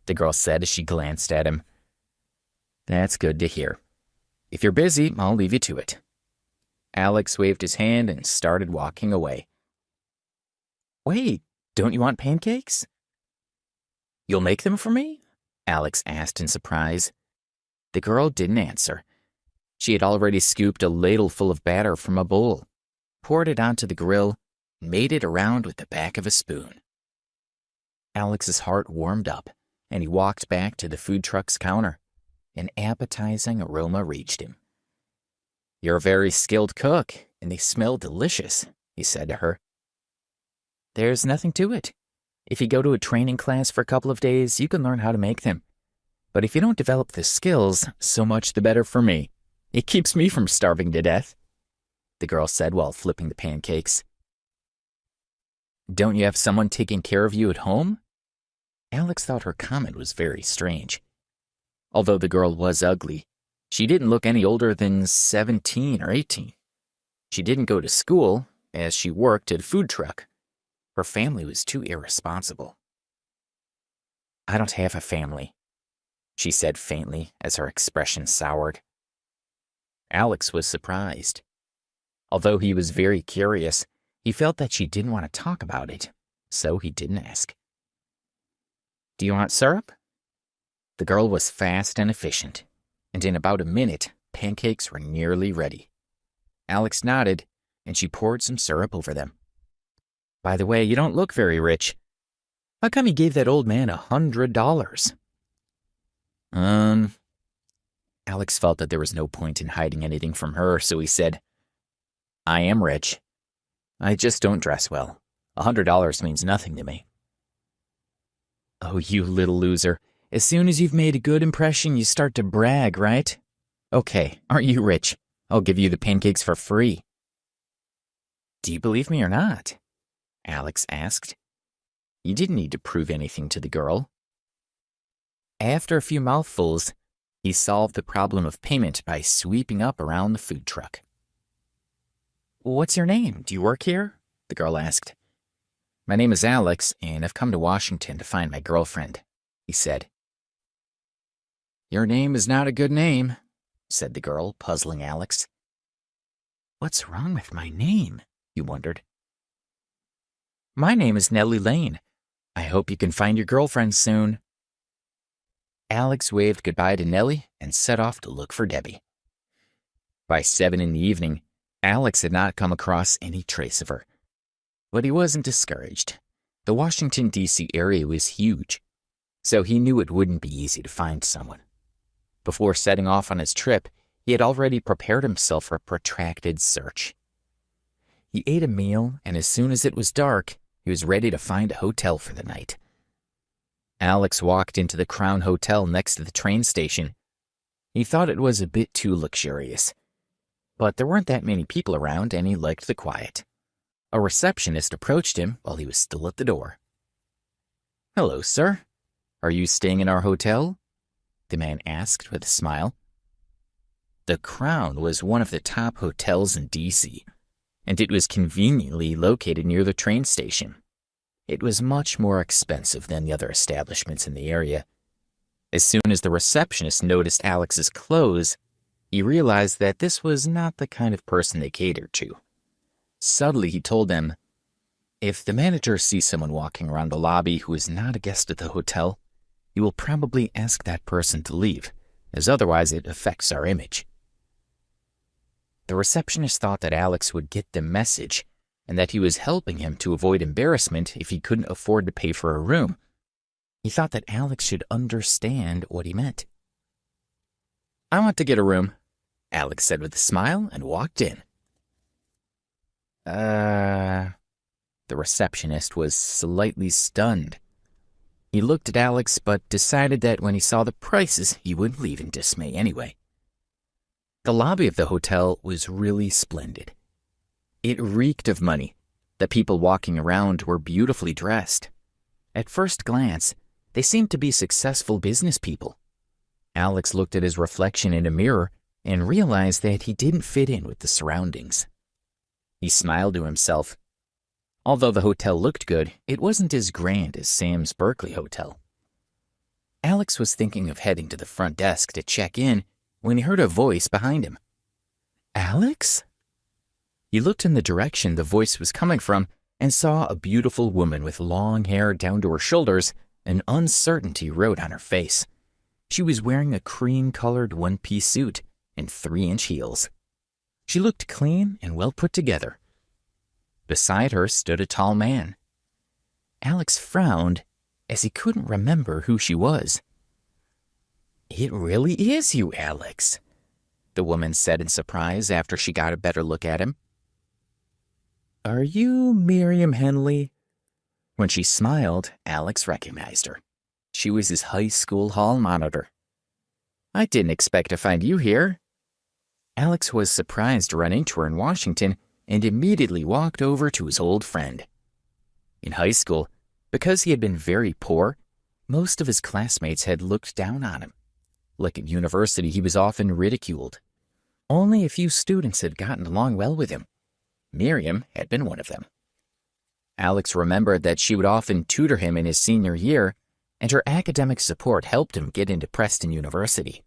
the girl said as she glanced at him. "That's good to hear. If you're busy, I'll leave you to it." Alex waved his hand and started walking away. "Wait, don't you want pancakes?" "You'll make them for me?" Alex asked in surprise. The girl didn't answer. She had already scooped a ladle full of batter from a bowl, poured it onto the grill, and made it around with the back of a spoon. Alex's heart warmed up, and he walked back to the food truck's counter. An appetizing aroma reached him. "You're a very skilled cook, and they smell delicious," he said to her. "There's nothing to it. If you go to a training class for a couple of days, you can learn how to make them. But if you don't develop the skills, so much the better for me. It keeps me from starving to death," the girl said while flipping the pancakes. "Don't you have someone taking care of you at home?" Alex thought her comment was very strange. Although the girl was ugly, she didn't look any older than 17 or 18. She didn't go to school, as she worked at a food truck. Her family was too irresponsible. "I don't have a family," she said faintly as her expression soured. Alex was surprised. Although he was very curious, he felt that she didn't want to talk about it, so he didn't ask. "Do you want syrup?" The girl was fast and efficient, and in about a minute, pancakes were nearly ready. Alex nodded, and she poured some syrup over them. "By the way, you don't look very rich. How come you gave that old man $100? Alex felt that there was no point in hiding anything from her, so he said, "I am rich. I just don't dress well. $100 means nothing to me." "Oh, you little loser. As soon as you've made a good impression, you start to brag, right? Okay, aren't you rich? I'll give you the pancakes for free." "Do you believe me or not?" Alex asked. He didn't need to prove anything to the girl. After a few mouthfuls, he solved the problem of payment by sweeping up around the food truck. "What's your name? Do you work here?" the girl asked. "My name is Alex, and I've come to Washington to find my girlfriend," he said. "Your name is not a good name," said the girl, puzzling Alex. What's wrong with my name? He wondered. My name is Nellie Lane. I hope you can find your girlfriend soon. Alex waved goodbye to Nellie and set off to look for Debbie. By 7 in the evening, Alex had not come across any trace of her. But he wasn't discouraged. The Washington, D.C. area was huge, so he knew it wouldn't be easy to find someone. Before setting off on his trip, he had already prepared himself for a protracted search. He ate a meal, and as soon as it was dark, he was ready to find a hotel for the night. Alex walked into the Crown Hotel next to the train station. He thought it was a bit too luxurious, but there weren't that many people around, and he liked the quiet. A receptionist approached him while he was still at the door. Hello, sir. Are you staying in our hotel? The man asked with a smile. The Crown was one of the top hotels in D.C., and it was conveniently located near the train station. It was much more expensive than the other establishments in the area. As soon as the receptionist noticed Alex's clothes, he realized that this was not the kind of person they catered to. Subtly, he told them, if the manager sees someone walking around the lobby who is not a guest at the hotel, he will probably ask that person to leave, as otherwise it affects our image. The receptionist thought that Alex would get the message and that he was helping him to avoid embarrassment if he couldn't afford to pay for a room. He thought that Alex should understand what he meant. I want to get a room, Alex said with a smile and walked in. The receptionist was slightly stunned. He looked at Alex but decided that when he saw the prices, he would leave in dismay anyway. The lobby of the hotel was really splendid. It reeked of money. The people walking around were beautifully dressed. At first glance, they seemed to be successful business people. Alex looked at his reflection in a mirror and realized that he didn't fit in with the surroundings. He smiled to himself. Although the hotel looked good, it wasn't as grand as Sam's Berkeley Hotel. Alex was thinking of heading to the front desk to check in when he heard a voice behind him. Alex? He looked in the direction the voice was coming from and saw a beautiful woman with long hair down to her shoulders and uncertainty wrote on her face. She was wearing a cream-colored one-piece suit and 3-inch heels. She looked clean and well put together. Beside her stood a tall man. Alex frowned as he couldn't remember who she was. It really is you, Alex, the woman said in surprise after she got a better look at him. Are you Miriam Henley? When she smiled, Alex recognized her. She was his high school hall monitor. I didn't expect to find you here. Alex was surprised to run into her in Washington and immediately walked over to his old friend. In high school, because he had been very poor, most of his classmates had looked down on him. Like at university, he was often ridiculed. Only a few students had gotten along well with him. Miriam had been one of them. Alex remembered that she would often tutor him in his senior year, and her academic support helped him get into Preston University.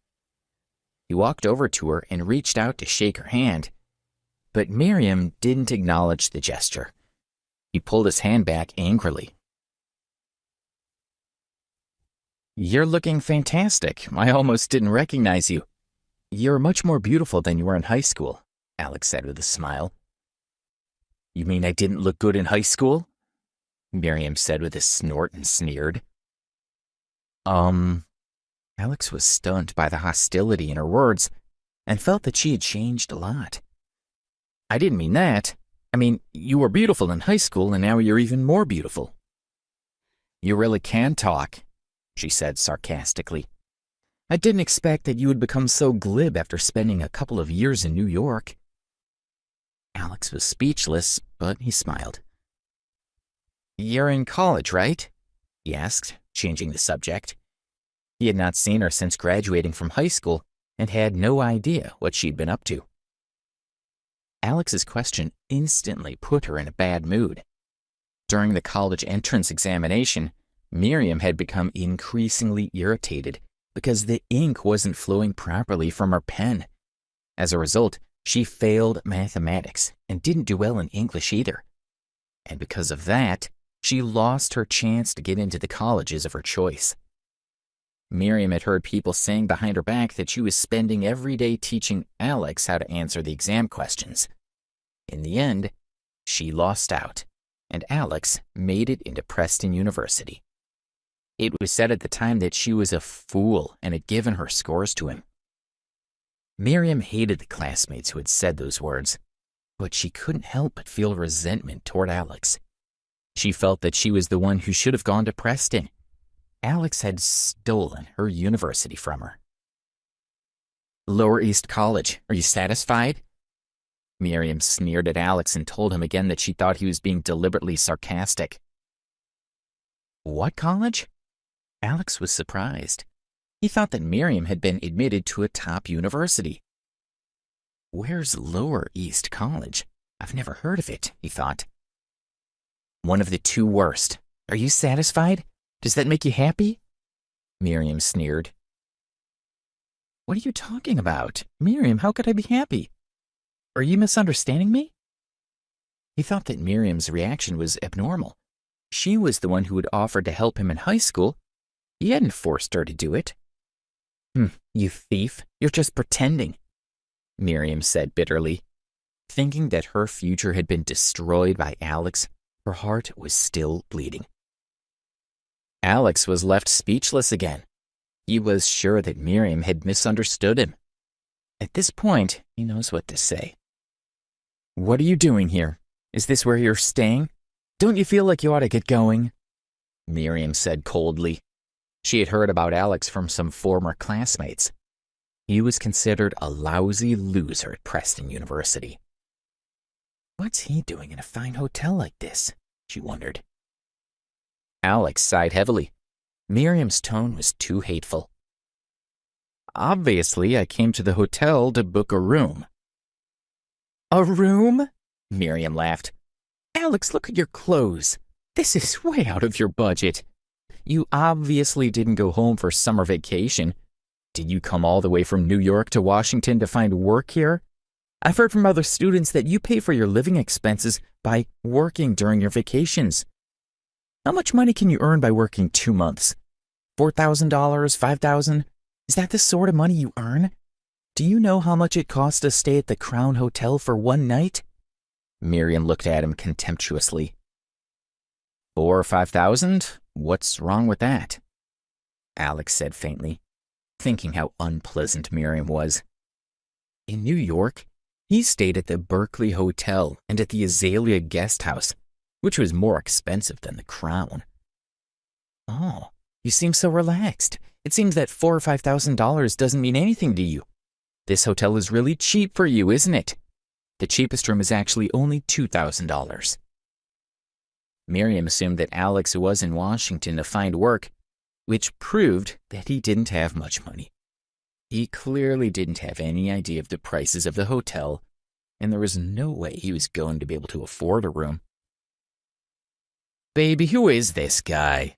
He walked over to her and reached out to shake her hand, but Miriam didn't acknowledge the gesture. He pulled his hand back angrily. You're looking fantastic. I almost didn't recognize you. You're much more beautiful than you were in high school, Alex said with a smile. You mean I didn't look good in high school? Miriam said with a snort and sneered. Alex was stunned by the hostility in her words and felt that she had changed a lot. I didn't mean that. I mean, you were beautiful in high school and now you're even more beautiful. You really can talk, she said sarcastically. I didn't expect that you would become so glib after spending a couple of years in New York. Alex was speechless, but he smiled. You're in college, right? He asked, changing the subject. He had not seen her since graduating from high school and had no idea what she'd been up to. Alex's question instantly put her in a bad mood. During the college entrance examination, Miriam had become increasingly irritated because the ink wasn't flowing properly from her pen As a result, she failed mathematics and didn't do well in English either. And because of that, she lost her chance to get into the colleges of her choice. Miriam had heard people saying behind her back that she was spending every day teaching Alex how to answer the exam questions. In the end, she lost out, and Alex made it into Preston University. It was said at the time that she was a fool and had given her scores to him. Miriam hated the classmates who had said those words, but she couldn't help but feel resentment toward Alex. She felt that she was the one who should have gone to Preston. Alex had stolen her university from her. Lower East College, are you satisfied? Miriam sneered at Alex and told him again that she thought he was being deliberately sarcastic. What college? Alex was surprised. He thought that Miriam had been admitted to a top university. Where's Lower East College? I've never heard of it, he thought. One of the two worst. Are you satisfied? Does that make you happy? Miriam sneered. What are you talking about? Miriam, how could I be happy? Are you misunderstanding me? He thought that Miriam's reaction was abnormal. She was the one who had offered to help him in high school. He hadn't forced her to do it. You thief, you're just pretending, Miriam said bitterly. Thinking that her future had been destroyed by Alex, her heart was still bleeding. Alex was left speechless again. He was sure that Miriam had misunderstood him. At this point, he knows what to say. What are you doing here? Is this where you're staying? Don't you feel like you ought to get going? Miriam said coldly. She had heard about Alex from some former classmates. He was considered a lousy loser at Preston University. What's he doing in a fine hotel like this? She wondered. Alex sighed heavily. Miriam's tone was too hateful. Obviously, I came to the hotel to book a room. A room? Miriam laughed. Alex, look at your clothes. This is way out of your budget. You obviously didn't go home for summer vacation. Did you come all the way from New York to Washington to find work here? I've heard from other students that you pay for your living expenses by working during your vacations. How much money can you earn by working 2 months? $4,000, $5,000? Is that the sort of money you earn? Do you know how much it costs to stay at the Crown Hotel for one night? Miriam looked at him contemptuously. 4,000 or 5,000? What's wrong with that? Alex said faintly, thinking how unpleasant Miriam was. In New York, he stayed at the Berkeley Hotel and at the Azalea Guest House, which was more expensive than the Crown. Oh, you seem so relaxed. It seems that $4,000 or $5,000 doesn't mean anything to you. This hotel is really cheap for you, isn't it? The cheapest room is actually only $2,000. Miriam assumed that Alex was in Washington to find work, which proved that he didn't have much money. He clearly didn't have any idea of the prices of the hotel, and there was no way he was going to be able to afford a room. Baby, who is this guy?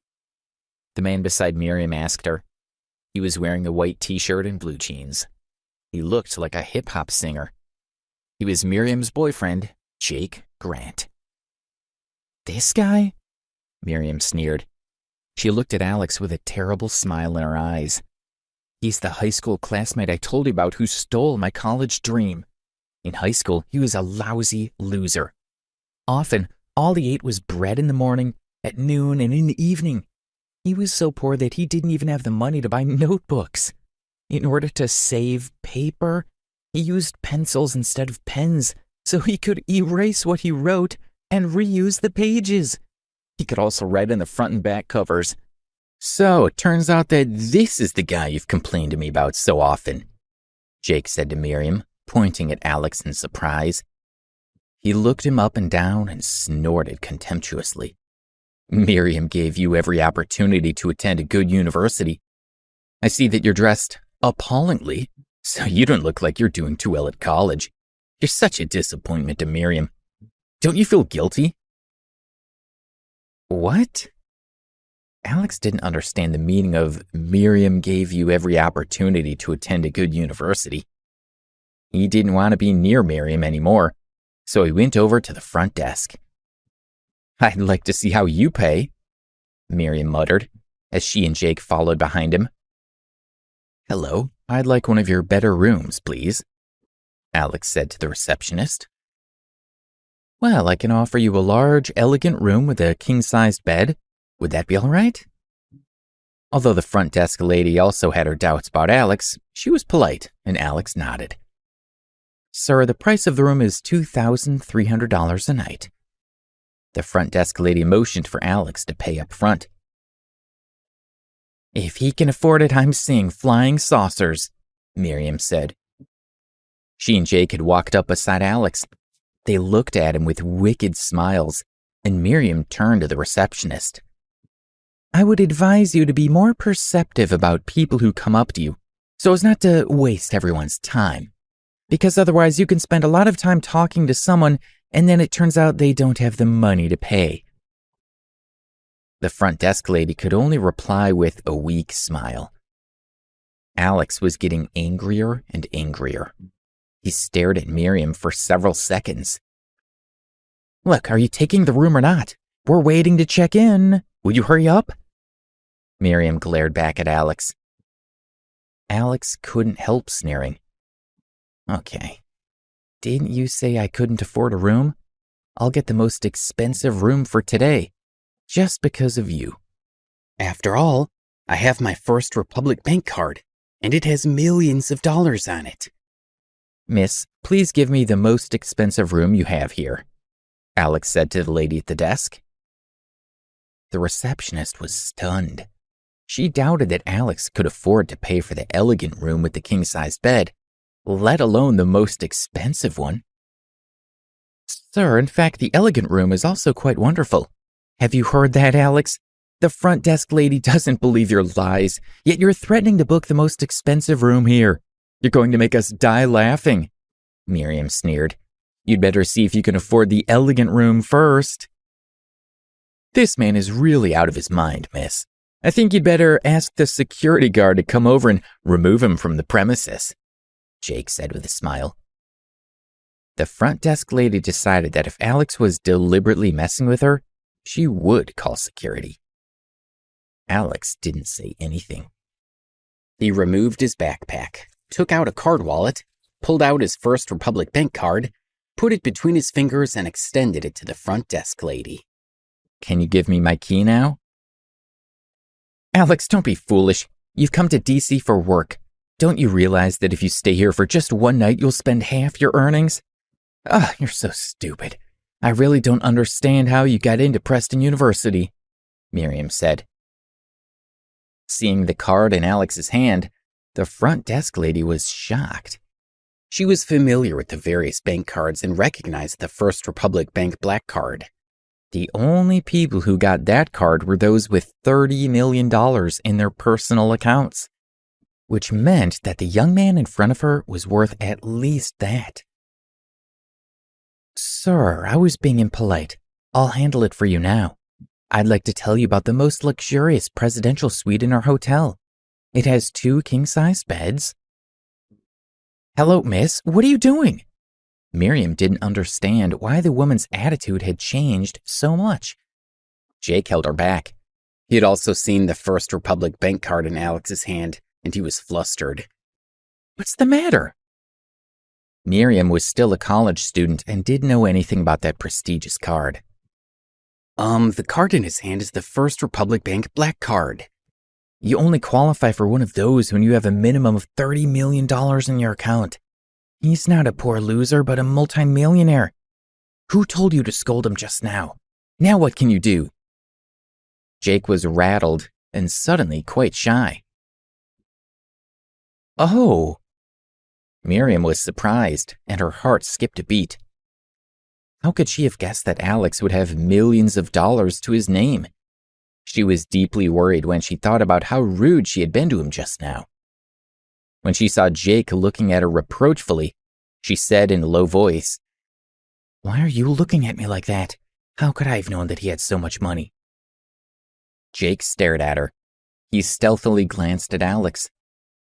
The man beside Miriam asked her. He was wearing a white t-shirt and blue jeans. He looked like a hip-hop singer. He was Miriam's boyfriend, Jake Grant. This guy? Miriam sneered. She looked at Alex with a terrible smile in her eyes. He's the high school classmate I told you about who stole my college dream. In high school, he was a lousy loser. Often, all he ate was bread in the morning, at noon, and in the evening. He was so poor that he didn't even have the money to buy notebooks. In order to save paper, he used pencils instead of pens so he could erase what he wrote and reuse the pages. He could also write on the front and back covers. So it turns out that this is the guy you've complained to me about so often, Jake said to Miriam, pointing at Alex in surprise. He looked him up and down and snorted contemptuously. Miriam gave you every opportunity to attend a good university. I see that you're dressed appallingly, so you don't look like you're doing too well at college. You're such a disappointment to Miriam. Don't you feel guilty? What? Alex didn't understand the meaning of Miriam gave you every opportunity to attend a good university. He didn't want to be near Miriam anymore, so he went over to the front desk. "I'd like to see how you pay," Miriam muttered, as she and Jake followed behind him. "Hello, I'd like one of your better rooms, please," Alex said to the receptionist. "Well, I can offer you a large, elegant room with a king-sized bed. Would that be all right?" Although the front desk lady also had her doubts about Alex, she was polite, and Alex nodded. "Sir, the price of the room is $2,300 a night." The front desk lady motioned for Alex to pay up front. "If he can afford it, I'm seeing flying saucers," Miriam said. She and Jake had walked up beside Alex. They looked at him with wicked smiles, and Miriam turned to the receptionist. "I would advise you to be more perceptive about people who come up to you, so as not to waste everyone's time. Because otherwise you can spend a lot of time talking to someone, and then it turns out they don't have the money to pay." The front desk lady could only reply with a weak smile. Alex was getting angrier and angrier. He stared at Miriam for several seconds. "Look, are you taking the room or not? We're waiting to check in. Will you hurry up?" Miriam glared back at Alex. Alex couldn't help sneering. "Okay. Didn't you say I couldn't afford a room? I'll get the most expensive room for today, just because of you. After all, I have my First Republic bank card, and it has millions of dollars on it." "Miss, please give me the most expensive room you have here," Alex said to the lady at the desk. The receptionist was stunned. She doubted that Alex could afford to pay for the elegant room with the king-sized bed, let alone the most expensive one. "Sir, in fact, the elegant room is also quite wonderful. Have you heard that, Alex? The front desk lady doesn't believe your lies, yet you're threatening to book the most expensive room here. You're going to make us die laughing," Miriam sneered. "You'd better see if you can afford the elegant room first." "This man is really out of his mind, miss. I think you'd better ask the security guard to come over and remove him from the premises," Jake said with a smile. The front desk lady decided that if Alex was deliberately messing with her, she would call security. Alex didn't say anything. He removed his backpack, took out a card wallet, pulled out his First Republic bank card, put it between his fingers, and extended it to the front desk lady. "Can you give me my key now?" "Alex, don't be foolish. You've come to DC for work. Don't you realize that if you stay here for just one night, you'll spend half your earnings? You're so stupid. I really don't understand how you got into Preston University," Miriam said. Seeing the card in Alex's hand, the front desk lady was shocked. She was familiar with the various bank cards and recognized the First Republic Bank Black Card. The only people who got that card were those with $30 million in their personal accounts, which meant that the young man in front of her was worth at least that. "Sir, I was being impolite. I'll handle it for you now. I'd like to tell you about the most luxurious presidential suite in our hotel. It has 2 king-size beds." "Hello, miss. What are you doing?" Miriam didn't understand why the woman's attitude had changed so much. Jake held her back. He had also seen the First Republic bank card in Alex's hand, and he was flustered. "What's the matter?" Miriam was still a college student and didn't know anything about that prestigious card. The card in his hand is the First Republic Bank Black Card. You only qualify for one of those when you have a minimum of $30 million in your account. He's not a poor loser, but a multimillionaire. Who told you to scold him just now? Now what can you do?" Jake was rattled and suddenly quite shy. "Oh." Miriam was surprised, and her heart skipped a beat. How could she have guessed that Alex would have millions of dollars to his name? She was deeply worried when she thought about how rude she had been to him just now. When she saw Jake looking at her reproachfully, she said in a low voice, "Why are you looking at me like that? How could I have known that he had so much money?" Jake stared at her. He stealthily glanced at Alex.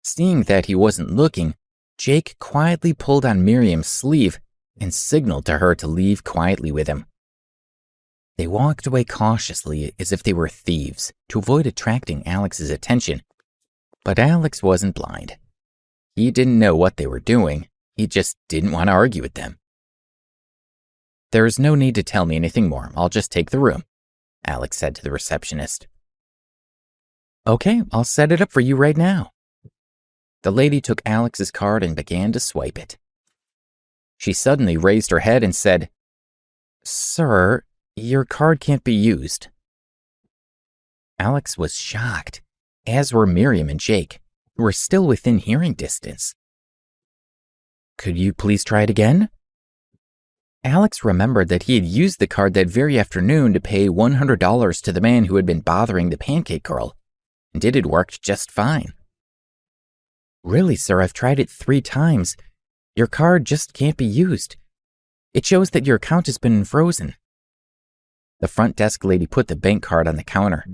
Seeing that he wasn't looking, Jake quietly pulled on Miriam's sleeve and signaled to her to leave quietly with him. They walked away cautiously as if they were thieves to avoid attracting Alex's attention, but Alex wasn't blind. He didn't know what they were doing, he just didn't want to argue with them. "There's no need to tell me anything more, I'll just take the room," Alex said to the receptionist. "Okay, I'll set it up for you right now." The lady took Alex's card and began to swipe it. She suddenly raised her head and said, "Sir, your card can't be used." Alex was shocked, as were Miriam and Jake, who were still within hearing distance. "Could you please try it again?" Alex remembered that he had used the card that very afternoon to pay $100 to the man who had been bothering the Pancake girl, and it had worked just fine. "Really, sir, I've tried it 3 times. Your card just can't be used. It shows that your account has been frozen." The front desk lady put the bank card on the counter.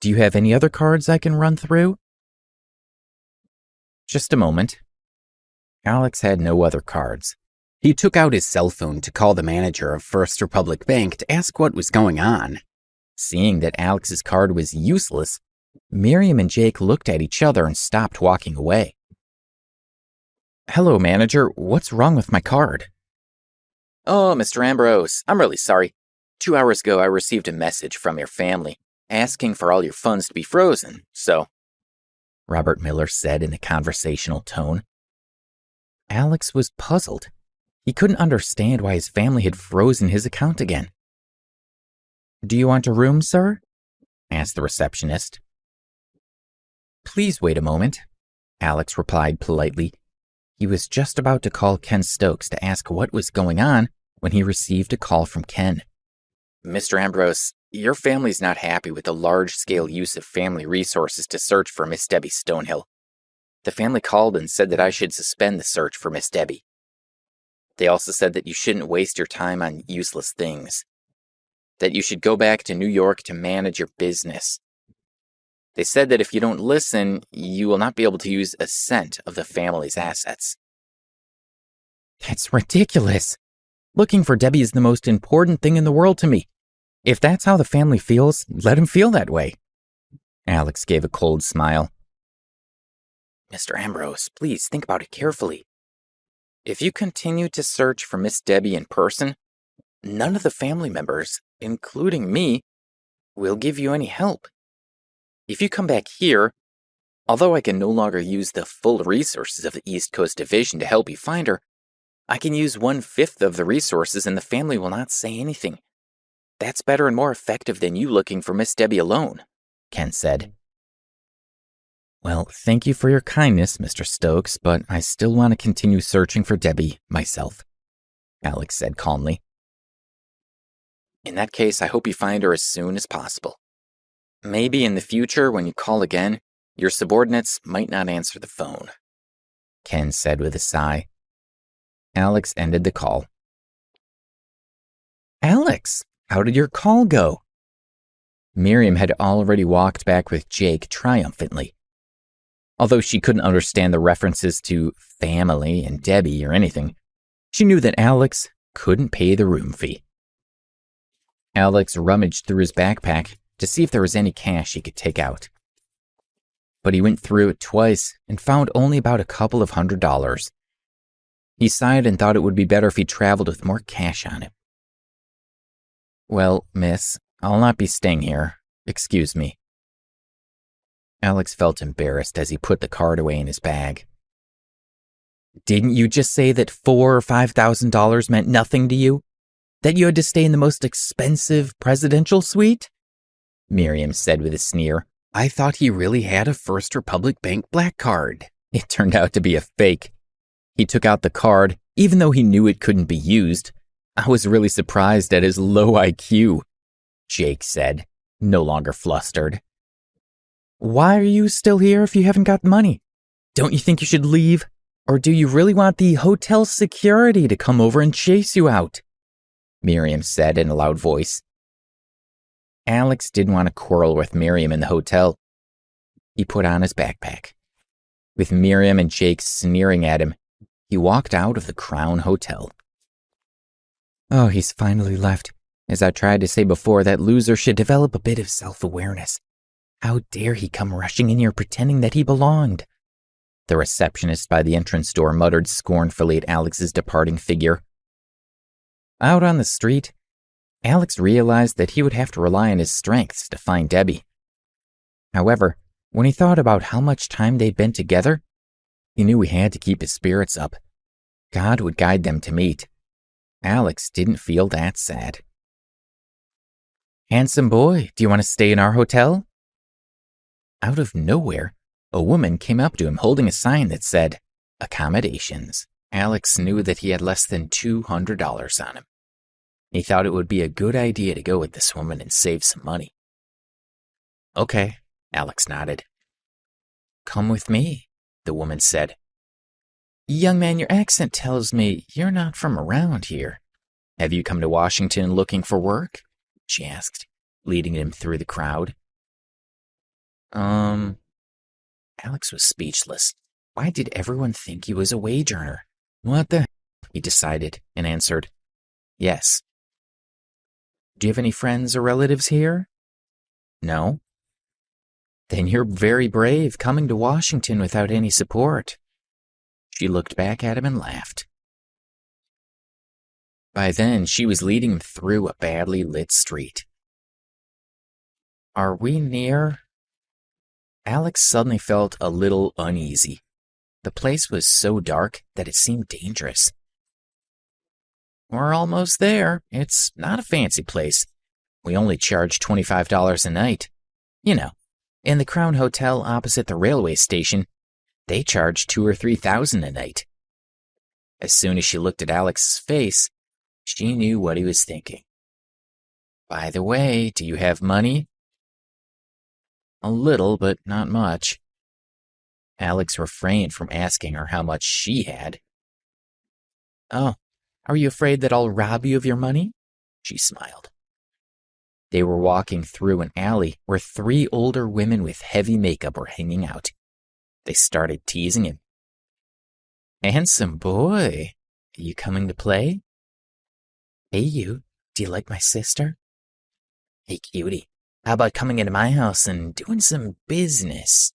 "Do you have any other cards I can run through?" "Just a moment." Alex had no other cards. He took out his cell phone to call the manager of First Republic Bank to ask what was going on. Seeing that Alex's card was useless, Miriam and Jake looked at each other and stopped walking away. "Hello, manager. What's wrong with my card?" "Oh, Mr. Ambrose, I'm really sorry. 2 hours ago, I received a message from your family asking for all your funds to be frozen, so," Robert Miller said in a conversational tone. Alex was puzzled. He couldn't understand why his family had frozen his account again. "Do you want a room, sir?" asked the receptionist. "Please wait a moment," Alex replied politely. He was just about to call Ken Stokes to ask what was going on when he received a call from Ken. "Mr. Ambrose, your family's not happy with the large-scale use of family resources to search for Miss Debbie Stonehill. The family called and said that I should suspend the search for Miss Debbie. They also said that you shouldn't waste your time on useless things. That you should go back to New York to manage your business. They said that if you don't listen, you will not be able to use a cent of the family's assets." "That's ridiculous. Looking for Debbie is the most important thing in the world to me. If that's how the family feels, let him feel that way." Alex gave a cold smile. "Mr. Ambrose, please think about it carefully. If you continue to search for Miss Debbie in person, none of the family members, including me, will give you any help. If you come back here, although I can no longer use the full resources of the East Coast Division to help you find her, I can use 1/5 of the resources and the family will not say anything. That's better and more effective than you looking for Miss Debbie alone," Ken said. "Well, thank you for your kindness, Mr. Stokes, but I still want to continue searching for Debbie myself," Alex said calmly. "In that case, I hope you find her as soon as possible. Maybe in the future, when you call again, your subordinates might not answer the phone," Ken said with a sigh. Alex ended the call. "Alex, how did your call go?" Miriam had already walked back with Jake triumphantly. Although she couldn't understand the references to family and Debbie or anything, she knew that Alex couldn't pay the room fee. Alex rummaged through his backpack to see if there was any cash he could take out. But he went through it twice and found only about a couple of $100. He sighed and thought it would be better if he traveled with more cash on him. "Well, miss, I'll not be staying here. Excuse me." Alex felt embarrassed as he put the card away in his bag. "Didn't you just say that $4,000 or $5,000 meant nothing to you? That you had to stay in the most expensive presidential suite?" Miriam said with a sneer. "I thought he really had a First Republic Bank black card. It turned out to be a fake. He took out the card, even though he knew it couldn't be used. I was really surprised at his low IQ," Jake said, no longer flustered. "Why are you still here if you haven't got money? Don't you think you should leave? Or do you really want the hotel security to come over and chase you out?" Miriam said in a loud voice. Alex didn't want to quarrel with Miriam in the hotel. He put on his backpack. With Miriam and Jake sneering at him, he walked out of the Crown Hotel. Oh, he's finally left. As I tried to say before, that loser should develop a bit of self-awareness. How dare he come rushing in here pretending that he belonged? The receptionist by the entrance door muttered scornfully at Alex's departing figure. Out on the street, Alex realized that he would have to rely on his strengths to find Debbie. However, when he thought about how much time they'd been together, he knew he had to keep his spirits up. God would guide them to meet. Alex didn't feel that sad. Handsome boy, do you want to stay in our hotel? Out of nowhere, a woman came up to him holding a sign that said, accommodations. Alex knew that he had less than $200 on him. He thought it would be a good idea to go with this woman and save some money. Okay, Alex nodded. Come with me, the woman said. Young man, your accent tells me you're not from around here. Have you come to Washington looking for work? She asked, leading him through the crowd. Alex was speechless. Why did everyone think he was a wage earner? What the hell? He decided and answered, yes. Do you have any friends or relatives here? No. Then you're very brave coming to Washington without any support. She looked back at him and laughed. By then, she was leading him through a badly lit street. Are we near? Alex suddenly felt a little uneasy. The place was so dark that it seemed dangerous. We're almost there. It's not a fancy place. We only charge $25 a night. You know, in the Crown Hotel opposite the railway station, they charge $2,000 or $3,000 a night. As soon as she looked at Alex's face, she knew what he was thinking. By the way, do you have money? A little, but not much. Alex refrained from asking her how much she had. Oh, are you afraid that I'll rob you of your money? She smiled. They were walking through an alley where 3 older women with heavy makeup were hanging out. They started teasing him. Handsome boy, are you coming to play? Hey you, do you like my sister? Hey cutie, how about coming into my house and doing some business?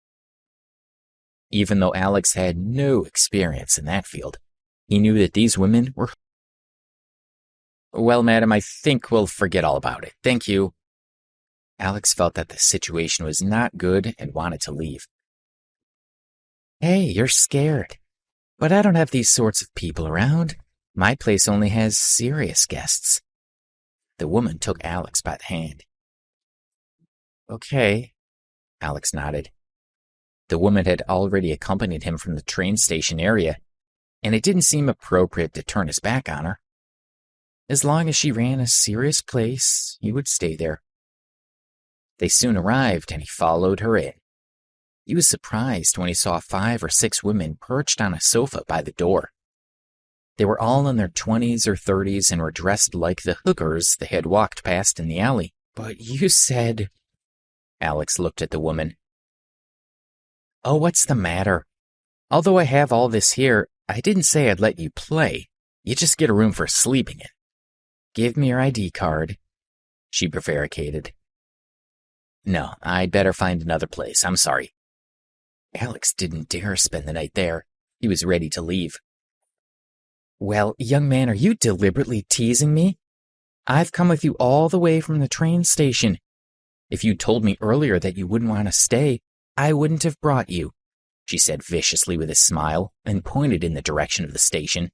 Even though Alex had no experience in that field, he knew that these women were... Well, madam, I think we'll forget all about it. Thank you. Alex felt that the situation was not good and wanted to leave. Hey, you're scared. But I don't have these sorts of people around. My place only has serious guests. The woman took Alex by the hand. Okay, Alex nodded. The woman had already accompanied him from the train station area, and it didn't seem appropriate to turn his back on her. As long as she ran a serious place, he would stay there. They soon arrived, and he followed her in. He was surprised when he saw 5 or 6 women perched on a sofa by the door. They were all in their 20s or 30s and were dressed like the hookers they had walked past in the alley. But you said... Alex looked at the woman. Oh, what's the matter? Although I have all this here, I didn't say I'd let you play. You just get a room for sleeping in. Give me your ID card. She prevaricated. No, I'd better find another place. I'm sorry. Alex didn't dare spend the night there. He was ready to leave. Well, young man, are you deliberately teasing me? I've come with you all the way from the train station. If you told me earlier that you wouldn't want to stay, I wouldn't have brought you, she said viciously with a smile and pointed in the direction of the station.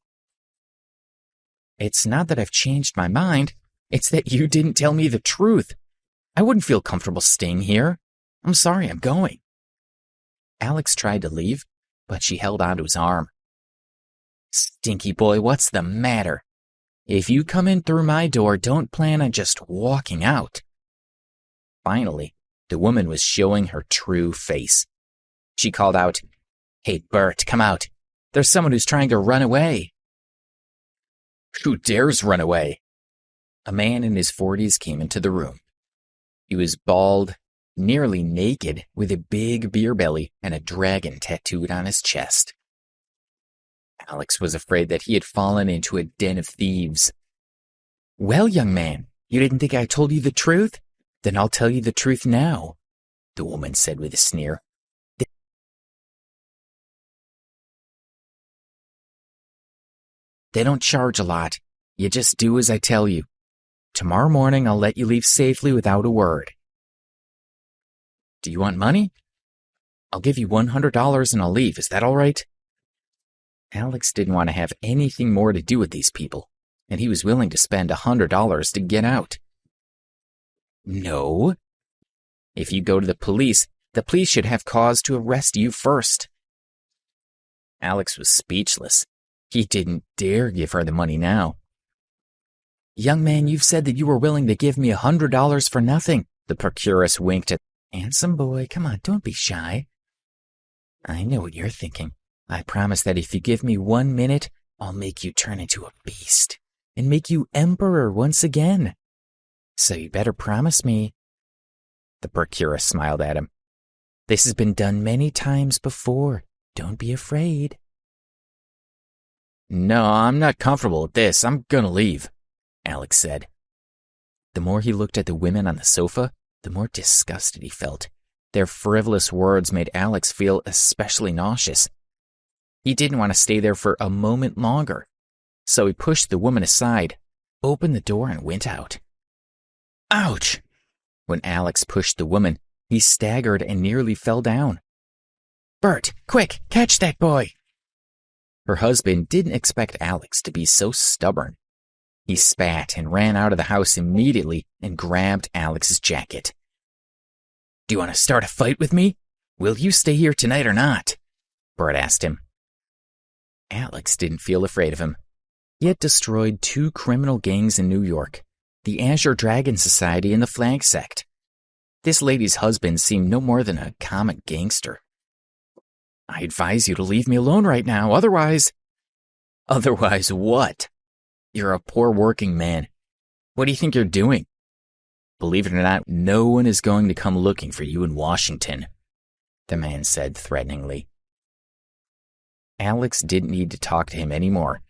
It's not that I've changed my mind. It's that you didn't tell me the truth. I wouldn't feel comfortable staying here. I'm sorry, I'm going. Alex tried to leave, but she held onto his arm. Stinky boy, what's the matter? If you come in through my door, don't plan on just walking out. Finally, the woman was showing her true face. She called out, Hey, Bert, come out. There's someone who's trying to run away. Who dares run away? A man in his 40s came into the room. He was bald, nearly naked with a big beer belly and a dragon tattooed on his chest. Alex was afraid that he had fallen into a den of thieves. "Well, young man, you didn't think I told you the truth? Then I'll tell you the truth now," the woman said with a sneer. "They don't charge a lot. You just do as I tell you. Tomorrow morning I'll let you leave safely without a word." "Do you want money?" "I'll give you $100 and I'll leave. Is that all right?" Alex didn't want to have anything more to do with these people, and he was willing to spend $100 to get out. "No. If you go to the police should have cause to arrest you first." Alex was speechless. He didn't dare give her the money now. "Young man, you've said that you were willing to give me $100 for nothing." The procuress winked at the handsome boy. "Come on, don't be shy." "I know what you're thinking. I promise that if you give me 1 minute, I'll make you turn into a beast and make you emperor once again. So you better promise me." The procuress smiled at him. "This has been done many times before. Don't be afraid." "No, I'm not comfortable with this. I'm gonna leave," Alex said. The more he looked at the women on the sofa, the more disgusted he felt. Their frivolous words made Alex feel especially nauseous. He didn't want to stay there for a moment longer, so he pushed the woman aside, opened the door, and went out. Ouch! When Alex pushed the woman, he staggered and nearly fell down. "Bert, quick, catch that boy!" Her husband didn't expect Alex to be so stubborn. He spat and ran out of the house immediately and grabbed Alex's jacket. "Do you want to start a fight with me? Will you stay here tonight or not?" Bert asked him. Alex didn't feel afraid of him. He had destroyed 2 criminal gangs in New York, the Azure Dragon Society and the Flag Sect. This lady's husband seemed no more than a common gangster. "I advise you to leave me alone right now, otherwise..." "Otherwise what? You're a poor working man. What do you think you're doing? Believe it or not, no one is going to come looking for you in Washington," the man said threateningly. Alex didn't need to talk to him anymore.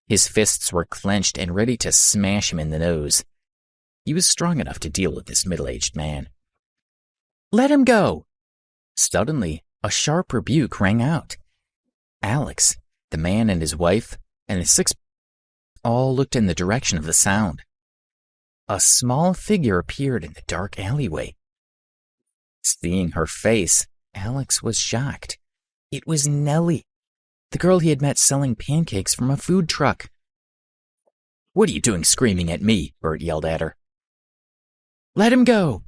His fists were clenched and ready to smash him in the nose. He was strong enough to deal with this middle-aged man. "Let him go!" Suddenly, a sharp rebuke rang out. Alex, the man and his wife, and the 6 all looked in the direction of the sound. A small figure appeared in the dark alleyway. Seeing her face, Alex was shocked. It was Nellie, the girl he had met selling pancakes from a food truck. "What are you doing screaming at me?" Bert yelled at her. "Let him go!"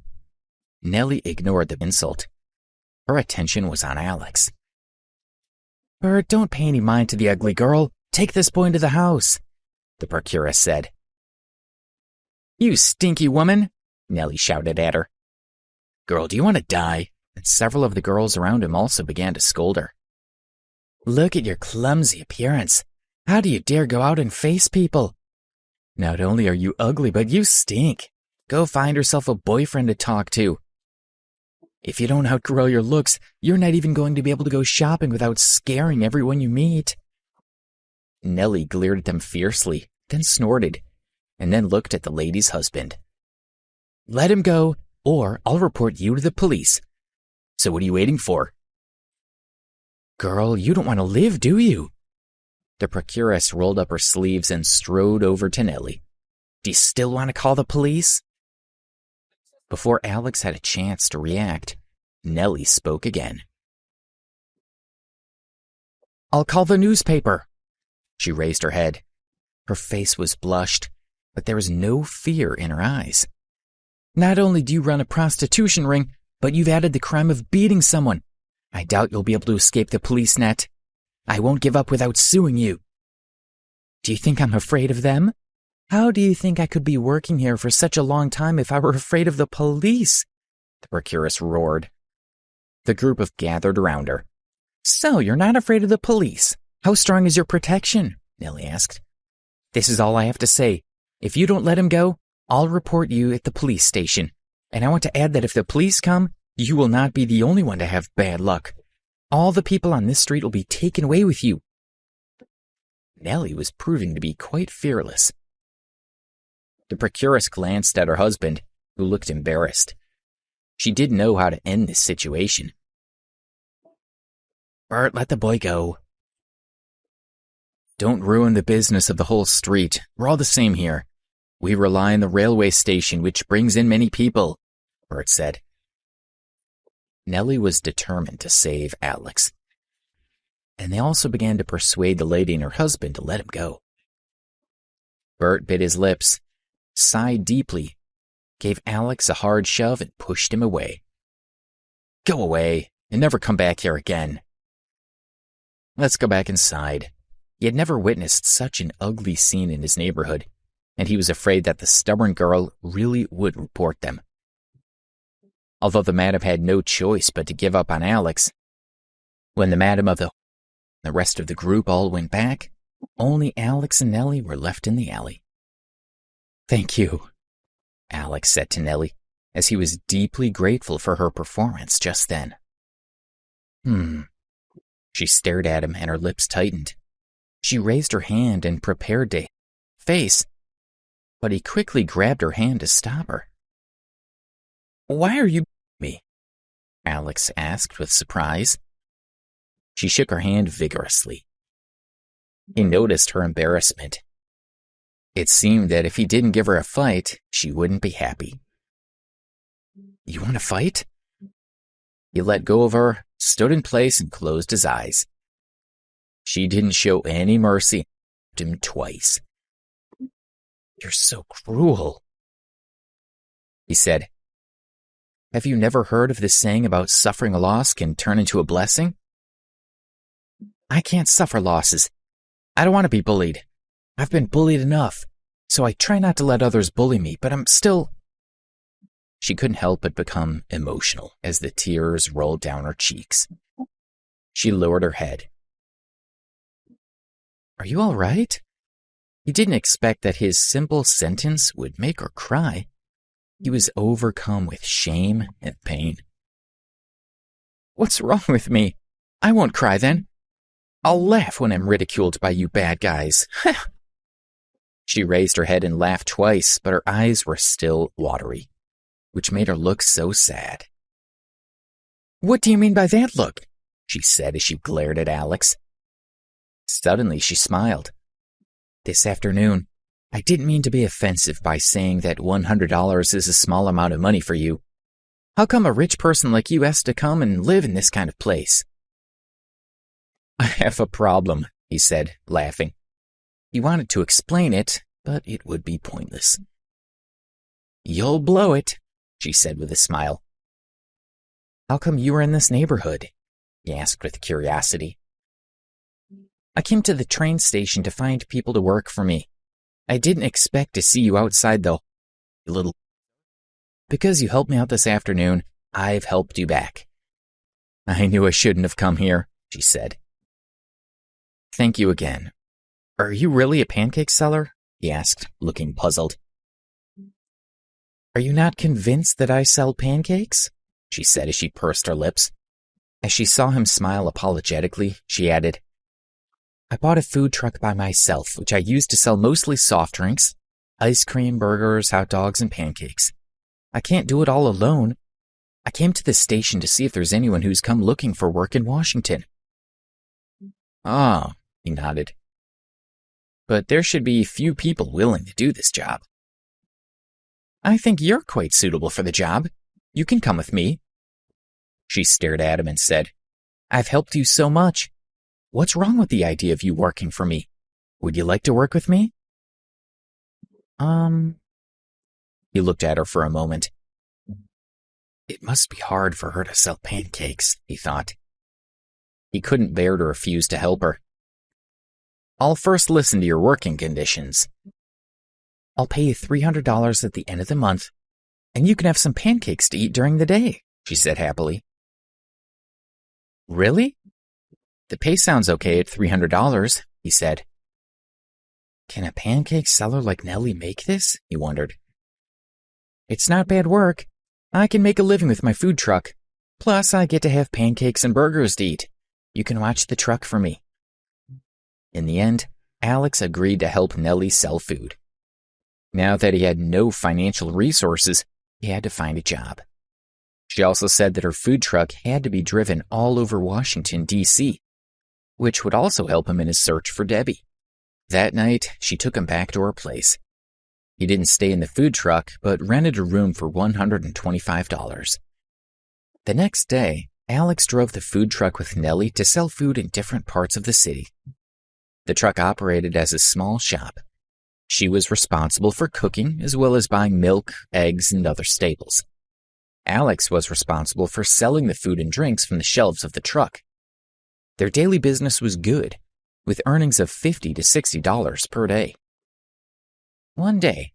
Nellie ignored the insult. Her attention was on Alex. "Bert, don't pay any mind to the ugly girl. Take this boy into the house," the procuress said. "You stinky woman!" Nellie shouted at her. "Girl, do you want to die?" And several of the girls around him also began to scold her. "Look at your clumsy appearance. How do you dare go out and face people? Not only are you ugly, but you stink. Go find yourself a boyfriend to talk to. If you don't outgrow your looks, you're not even going to be able to go shopping without scaring everyone you meet." Nellie glared at them fiercely, then snorted, and then looked at the lady's husband. "Let him go, or I'll report you to the police. So what are you waiting for?" "Girl, you don't want to live, do you?" The procuress rolled up her sleeves and strode over to Nellie. "Do you still want to call the police?" Before Alex had a chance to react, Nellie spoke again. "I'll call the newspaper." She raised her head. Her face was blushed, but there was no fear in her eyes. "Not only do you run a prostitution ring, but you've added the crime of beating someone. I doubt you'll be able to escape the police net. I won't give up without suing you." "Do you think I'm afraid of them? How do you think I could be working here for such a long time if I were afraid of the police?" the procuress roared. The group of gathered around her. "So you're not afraid of the police? How strong is your protection?" Nellie asked. "This is all I have to say. If you don't let him go, I'll report you at the police station. And I want to add that if the police come, You will not be the only one to have bad luck. All the people on this street will be taken away with you. Nellie was proving to be quite fearless. The procuress glanced at her husband, who looked embarrassed. She didn't know how to end this situation. Bert, let the boy go. Don't ruin the business of the whole street. We're all the same here. We rely on the railway station, which brings in many people, Bert said. Nellie was determined to save Alex, and they also began to persuade the lady and her husband to let him go. Bert bit his lips, sighed deeply, gave Alex a hard shove, and pushed him away. Go away, and never come back here again. Let's go back inside. He had never witnessed such an ugly scene in his neighborhood, and he was afraid that the stubborn girl really would report them. Although the madam had no choice but to give up on Alex, when the madam of the rest of the group all went back, only Alex and Nellie were left in the alley. Thank you, Alex said to Nellie, as he was deeply grateful for her performance just then. She stared at him and her lips tightened. She raised her hand and prepared to face, but he quickly grabbed her hand to stop her. Why are you me? Alex asked with surprise. She shook her hand vigorously. He noticed her embarrassment. It seemed that if he didn't give her a fight, she wouldn't be happy. You want to fight? He let go of her, stood in place, and closed his eyes. She didn't show any mercy, and him twice. You're so cruel, he said. Have you never heard of this saying about suffering a loss can turn into a blessing? I can't suffer losses. I don't want to be bullied. I've been bullied enough, so I try not to let others bully me, but I'm still... She couldn't help but become emotional as the tears rolled down her cheeks. She lowered her head. Are you all right? He didn't expect that his simple sentence would make her cry. He was overcome with shame and pain. What's wrong with me? I won't cry then. I'll laugh when I'm ridiculed by you bad guys. She raised her head and laughed twice, but her eyes were still watery, which made her look so sad. What do you mean by that look? She said as she glared at Alex. Suddenly she smiled. This afternoon, I didn't mean to be offensive by saying that $100 is a small amount of money for you. How come a rich person like you has to come and live in this kind of place? I have a problem, he said, laughing. He wanted to explain it, but it would be pointless. You'll blow it, she said with a smile. How come you were in this neighborhood? He asked with curiosity. I came to the train station to find people to work for me. I didn't expect to see you outside, though, little. Because you helped me out this afternoon, I've helped you back. I knew I shouldn't have come here, she said. Thank you again. Are you really a pancake seller? He asked, looking puzzled. Are you not convinced that I sell pancakes? She said as she pursed her lips. As she saw him smile apologetically, she added, I bought a food truck by myself, which I use to sell mostly soft drinks, ice cream, burgers, hot dogs, and pancakes. I can't do it all alone. I came to the station to see if there's anyone who's come looking for work in Washington. Ah, he nodded. But there should be few people willing to do this job. I think you're quite suitable for the job. You can come with me. She stared at him and said, I've helped you so much. What's wrong with the idea of you working for me? Would you like to work with me? He looked at her for a moment. It must be hard for her to sell pancakes, he thought. He couldn't bear to refuse to help her. I'll first listen to your working conditions. I'll pay you $300 at the end of the month, and you can have some pancakes to eat during the day, she said happily. Really? The pay sounds okay at $300, he said. Can a pancake seller like Nellie make this? He wondered. It's not bad work. I can make a living with my food truck. Plus, I get to have pancakes and burgers to eat. You can watch the truck for me. In the end, Alex agreed to help Nellie sell food. Now that he had no financial resources, he had to find a job. She also said that her food truck had to be driven all over Washington, D.C., which would also help him in his search for Debbie. That night, she took him back to her place. He didn't stay in the food truck, but rented a room for $125. The next day, Alex drove the food truck with Nellie to sell food in different parts of the city. The truck operated as a small shop. She was responsible for cooking as well as buying milk, eggs, and other staples. Alex was responsible for selling the food and drinks from the shelves of the truck. Their daily business was good, with earnings of $50 to $60 per day. One day,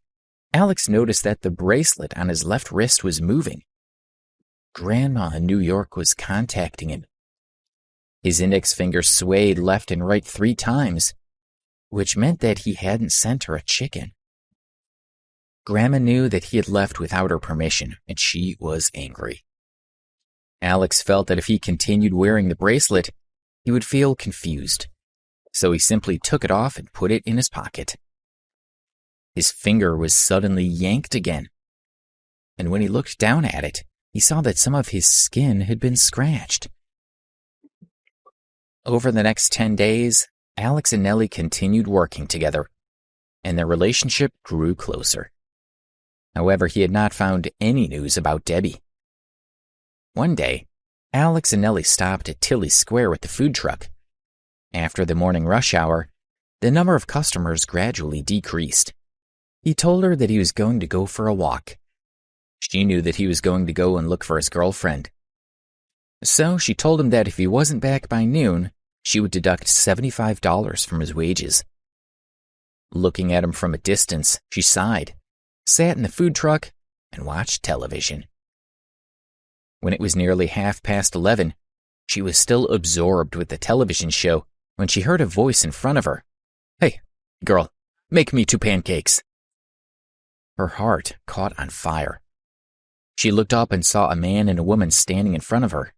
Alex noticed that the bracelet on his left wrist was moving. Grandma in New York was contacting him. His index finger swayed left and right 3 times, which meant that he hadn't sent her a chicken. Grandma knew that he had left without her permission, and she was angry. Alex felt that if he continued wearing the bracelet, he would feel confused, so he simply took it off and put it in his pocket. His finger was suddenly yanked again, and when he looked down at it, he saw that some of his skin had been scratched. Over the next 10 days, Alex and Nellie continued working together, and their relationship grew closer. However, he had not found any news about Debbie. One day, Alex and Nellie stopped at Tilly's Square with the food truck. After the morning rush hour, the number of customers gradually decreased. He told her that he was going to go for a walk. She knew that he was going to go and look for his girlfriend. So she told him that if he wasn't back by noon, she would deduct $75 from his wages. Looking at him from a distance, she sighed, sat in the food truck, and watched television. When it was nearly 11:30, she was still absorbed with the television show when she heard a voice in front of her. "Hey, girl, make me 2 pancakes." Her heart caught on fire. She looked up and saw a man and a woman standing in front of her.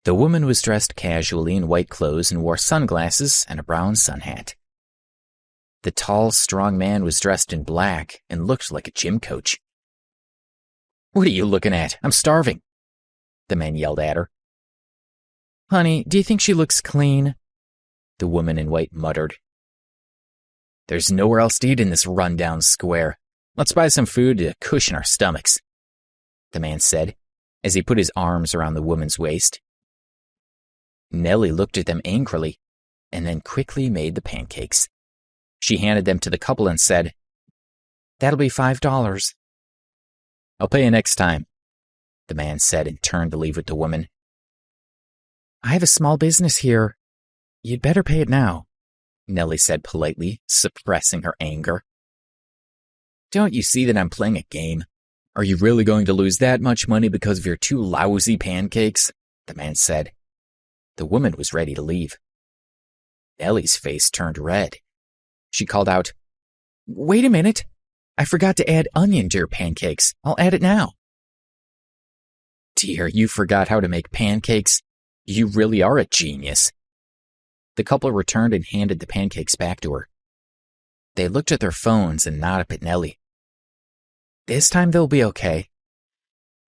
The woman was dressed casually in white clothes and wore sunglasses and a brown sun hat. The tall, strong man was dressed in black and looked like a gym coach. "What are you looking at? I'm starving," the man yelled at her. "Honey, do you think she looks clean?" the woman in white muttered. "There's nowhere else to eat in this rundown square. Let's buy some food to cushion our stomachs," the man said, as he put his arms around the woman's waist. Nellie looked at them angrily, and then quickly made the pancakes. She handed them to the couple and said, "That'll be $5. "I'll pay you next time," the man said and turned to leave with the woman. "I have a small business here. You'd better pay it now," Nellie said politely, suppressing her anger. "Don't you see that I'm playing a game? Are you really going to lose that much money because of your 2 lousy pancakes?" the man said. The woman was ready to leave. Nellie's face turned red. She called out, "Wait a minute. I forgot to add onion to your pancakes. I'll add it now." "Dear, you forgot how to make pancakes. You really are a genius." The couple returned and handed the pancakes back to her. They looked at their phones and nodded at Nellie. "This time they'll be okay."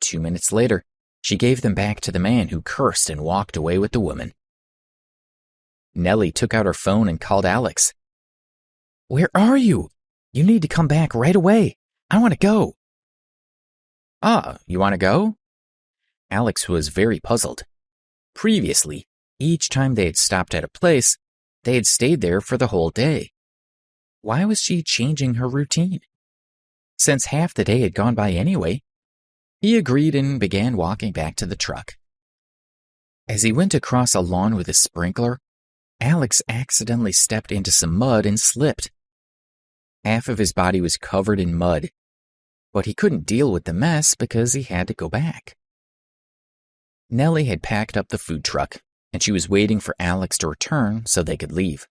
2 minutes later, she gave them back to the man who cursed and walked away with the woman. Nellie took out her phone and called Alex. "Where are you? You need to come back right away. I want to go." "Ah, you want to go?" Alex was very puzzled. Previously, each time they had stopped at a place, they had stayed there for the whole day. Why was she changing her routine? Since half the day had gone by anyway. He agreed and began walking back to the truck. As he went across a lawn with a sprinkler, Alex accidentally stepped into some mud and slipped. Half of his body was covered in mud, but he couldn't deal with the mess because he had to go back. Nellie had packed up the food truck, and she was waiting for Alex to return so they could leave.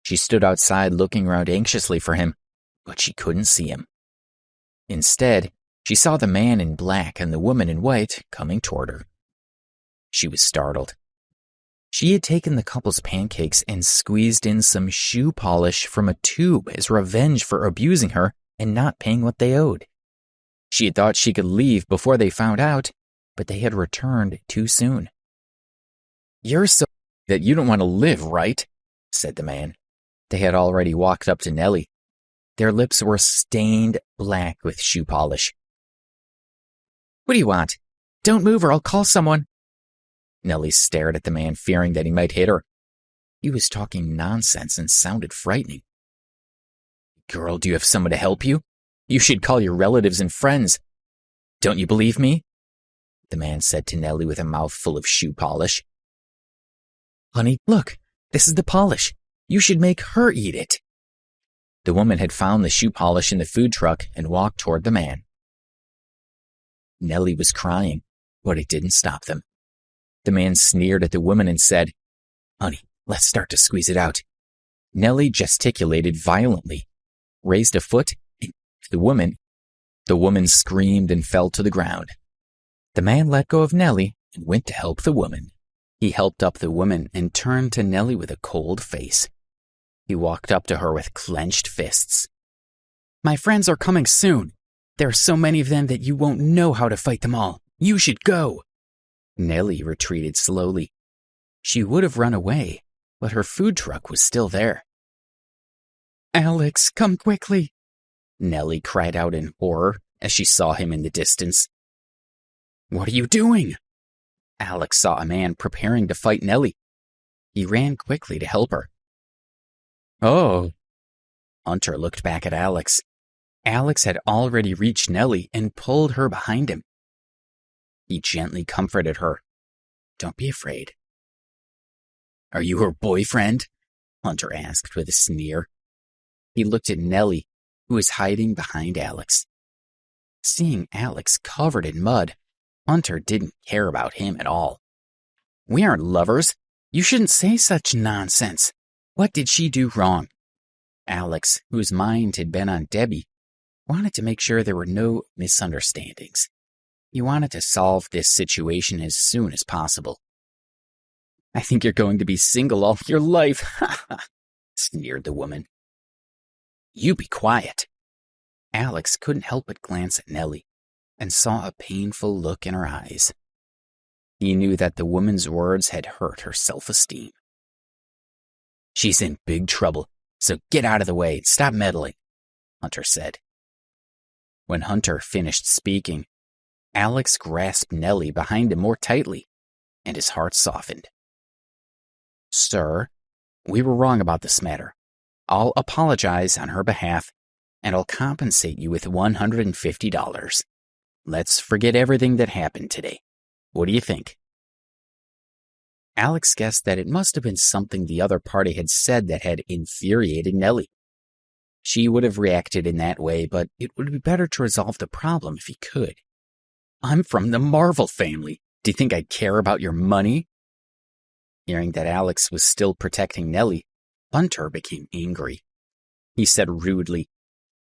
She stood outside looking around anxiously for him, but she couldn't see him. Instead, she saw the man in black and the woman in white coming toward her. She was startled. She had taken the couple's pancakes and squeezed in some shoe polish from a tube as revenge for abusing her and not paying what they owed. She had thought she could leave before they found out, but they had returned too soon. "You're so that you don't want to live, right?" said the man. They had already walked up to Nellie. Their lips were stained black with shoe polish. "What do you want? Don't move or I'll call someone." Nellie stared at the man, fearing that he might hit her. He was talking nonsense and sounded frightening. "Girl, do you have someone to help you? You should call your relatives and friends. Don't you believe me?" the man said to Nellie with a mouthful of shoe polish. "Honey, look, this is the polish. You should make her eat it." The woman had found the shoe polish in the food truck and walked toward the man. Nellie was crying, but it didn't stop them. The man sneered at the woman and said, "Honey, let's start to squeeze it out." Nellie gesticulated violently, raised a foot, and the woman screamed and fell to the ground. The man let go of Nellie and went to help the woman. He helped up the woman and turned to Nellie with a cold face. He walked up to her with clenched fists. "My friends are coming soon. There are so many of them that you won't know how to fight them all. You should go." Nellie retreated slowly. She would have run away, but her food truck was still there. "Alex, come quickly," Nellie cried out in horror as she saw him in the distance. "What are you doing?" Alex saw a man preparing to fight Nellie. He ran quickly to help her. "Oh." Hunter looked back at Alex. Alex had already reached Nellie and pulled her behind him. He gently comforted her. "Don't be afraid." "Are you her boyfriend?" Hunter asked with a sneer. He looked at Nellie, who was hiding behind Alex. Seeing Alex covered in mud, Hunter didn't care about him at all. "We aren't lovers. You shouldn't say such nonsense. What did she do wrong?" Alex, whose mind had been on Debbie, wanted to make sure there were no misunderstandings. He wanted to solve this situation as soon as possible. "I think you're going to be single all your life," sneered the woman. "You be quiet." Alex couldn't help but glance at Nellie and saw a painful look in her eyes. He knew that the woman's words had hurt her self-esteem. "She's in big trouble, so get out of the way and stop meddling," Hunter said. When Hunter finished speaking, Alex grasped Nellie behind him more tightly, and his heart softened. "Sir, we were wrong about this matter. I'll apologize on her behalf, and I'll compensate you with $150. Let's forget everything that happened today. What do you think?" Alex guessed that it must have been something the other party had said that had infuriated Nellie. She would have reacted in that way, but it would be better to resolve the problem if he could. "I'm from the Marvel family. Do you think I'd care about your money?" Hearing that Alex was still protecting Nellie, Hunter became angry. He said rudely,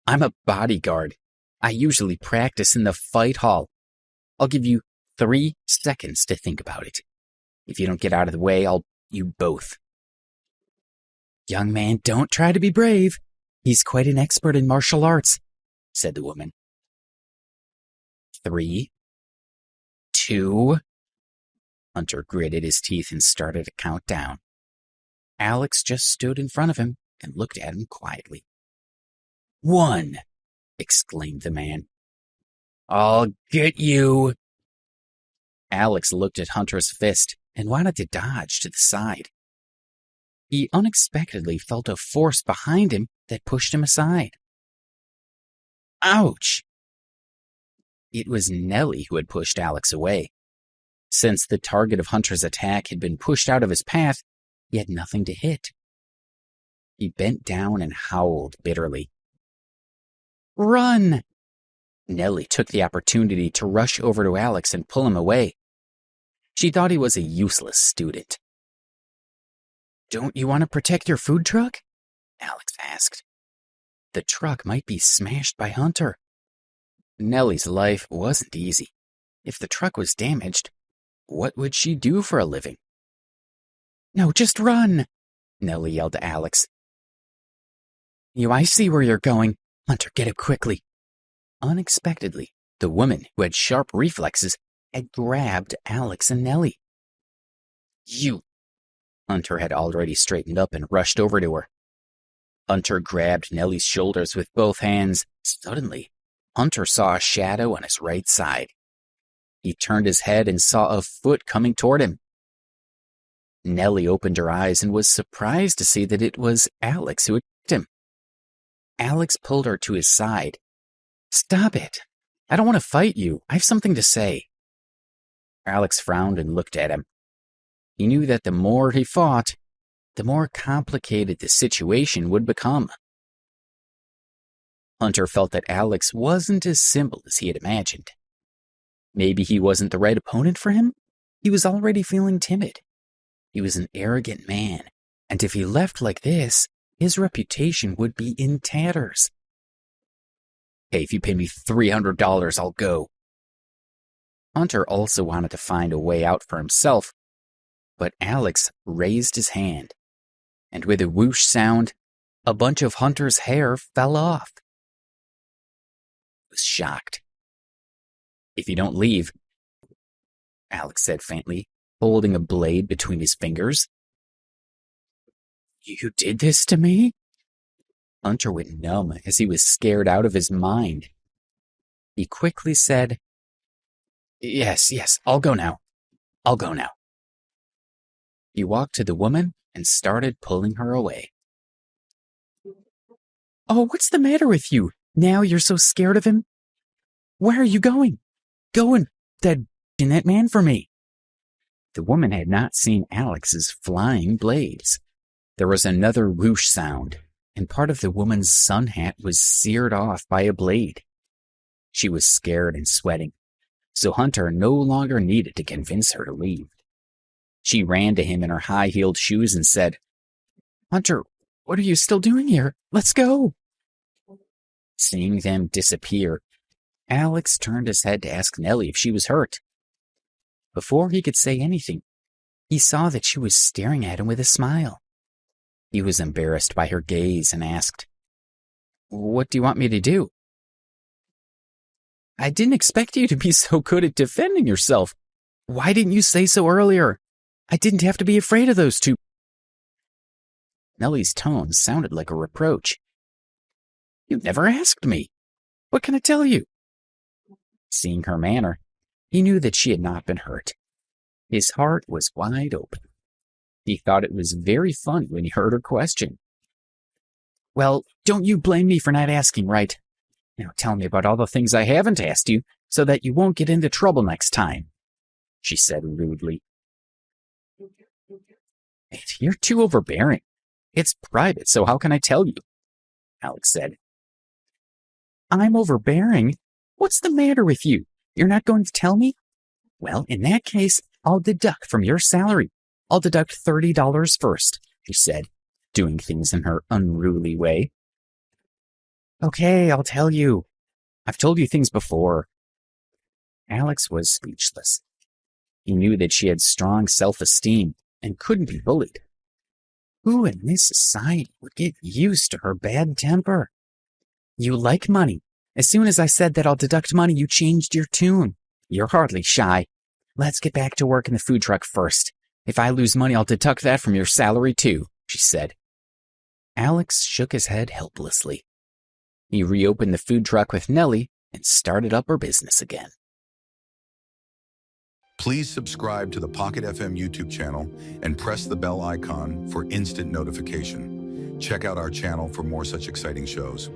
"I'm a bodyguard. I usually practice in the fight hall. I'll give you 3 seconds to think about it. If you don't get out of the way, I'll you both." "Young man, don't try to be brave. He's quite an expert in martial arts," said the woman. 3, 2... Hunter gritted his teeth and started to count down. Alex just stood in front of him and looked at him quietly. 1, exclaimed the man. "I'll get you." Alex looked at Hunter's fist and wanted to dodge to the side. He unexpectedly felt a force behind him that pushed him aside. Ouch! It was Nellie who had pushed Alex away. Since the target of Hunter's attack had been pushed out of his path, he had nothing to hit. He bent down and howled bitterly. "Run!" Nellie took the opportunity to rush over to Alex and pull him away. She thought he was a useless student. "Don't you want to protect your food truck?" Alex asked. The truck might be smashed by Hunter. Nellie's life wasn't easy. If the truck was damaged, What would she do for a living? No, just run, Nellie yelled to Alex. I see where you're going. Hunter, get it quickly. Unexpectedly, the woman, who had sharp reflexes, had grabbed Alex and Nellie. You! Hunter had already straightened up and rushed over to her. Hunter grabbed Nellie's shoulders with both hands. Suddenly, Hunter saw a shadow on his right side. He turned his head and saw a foot coming toward him. Nellie opened her eyes and was surprised to see that it was Alex who had kicked him. Alex pulled her to his side. Stop it. I don't want to fight you. I have something to say. Alex frowned and looked at him. He knew that the more he fought, the more complicated the situation would become. Hunter felt that Alex wasn't as simple as he had imagined. Maybe he wasn't the right opponent for him? He was already feeling timid. He was an arrogant man, and if he left like this, his reputation would be in tatters. Hey, if you pay me $300, I'll go. Hunter also wanted to find a way out for himself, but Alex raised his hand, and with a whoosh sound, a bunch of Hunter's hair fell off. He was shocked. If you don't leave, Alex said faintly, holding a blade between his fingers. You did this to me? Hunter went numb as he was scared out of his mind. He quickly said, Yes, I'll go now. He walked to the woman and started pulling her away. Oh, what's the matter with you? Now you're so scared of him? Where are you going? Go and that man for me. The woman had not seen Alex's flying blades. There was another whoosh sound, and part of the woman's sun hat was seared off by a blade. She was scared and sweating, so Hunter no longer needed to convince her to leave. She ran to him in her high-heeled shoes and said, Hunter, what are you still doing here? Let's go. Seeing them disappear, Alex turned his head to ask Nellie if she was hurt. Before he could say anything, he saw that she was staring at him with a smile. He was embarrassed by her gaze and asked, What do you want me to do? I didn't expect you to be so good at defending yourself. Why didn't you say so earlier? I didn't have to be afraid of those two. Nellie's tone sounded like a reproach. You never asked me. What can I tell you? Seeing her manner, he knew that she had not been hurt. His heart was wide open. He thought it was very funny when he heard her question. Well, don't you blame me for not asking, right? Now tell me about all the things I haven't asked you so that you won't get into trouble next time, she said rudely. You're too overbearing. It's private, so how can I tell you? Alex said. I'm overbearing? What's the matter with you? You're not going to tell me? Well, in that case, I'll deduct from your salary. I'll deduct $30 first, she said, doing things in her unruly way. Okay, I'll tell you. I've told you things before. Alex was speechless. He knew that she had strong self-esteem and couldn't be bullied. Who in this society would get used to her bad temper? You like money. As soon as I said that I'll deduct money, you changed your tune. You're hardly shy. Let's get back to work in the food truck first. If I lose money, I'll deduct that from your salary too, she said. Alex shook his head helplessly. He reopened the food truck with Nellie and started up her business again. Please subscribe to the Pocket FM YouTube channel and press the bell icon for instant notification. Check out our channel for more such exciting shows.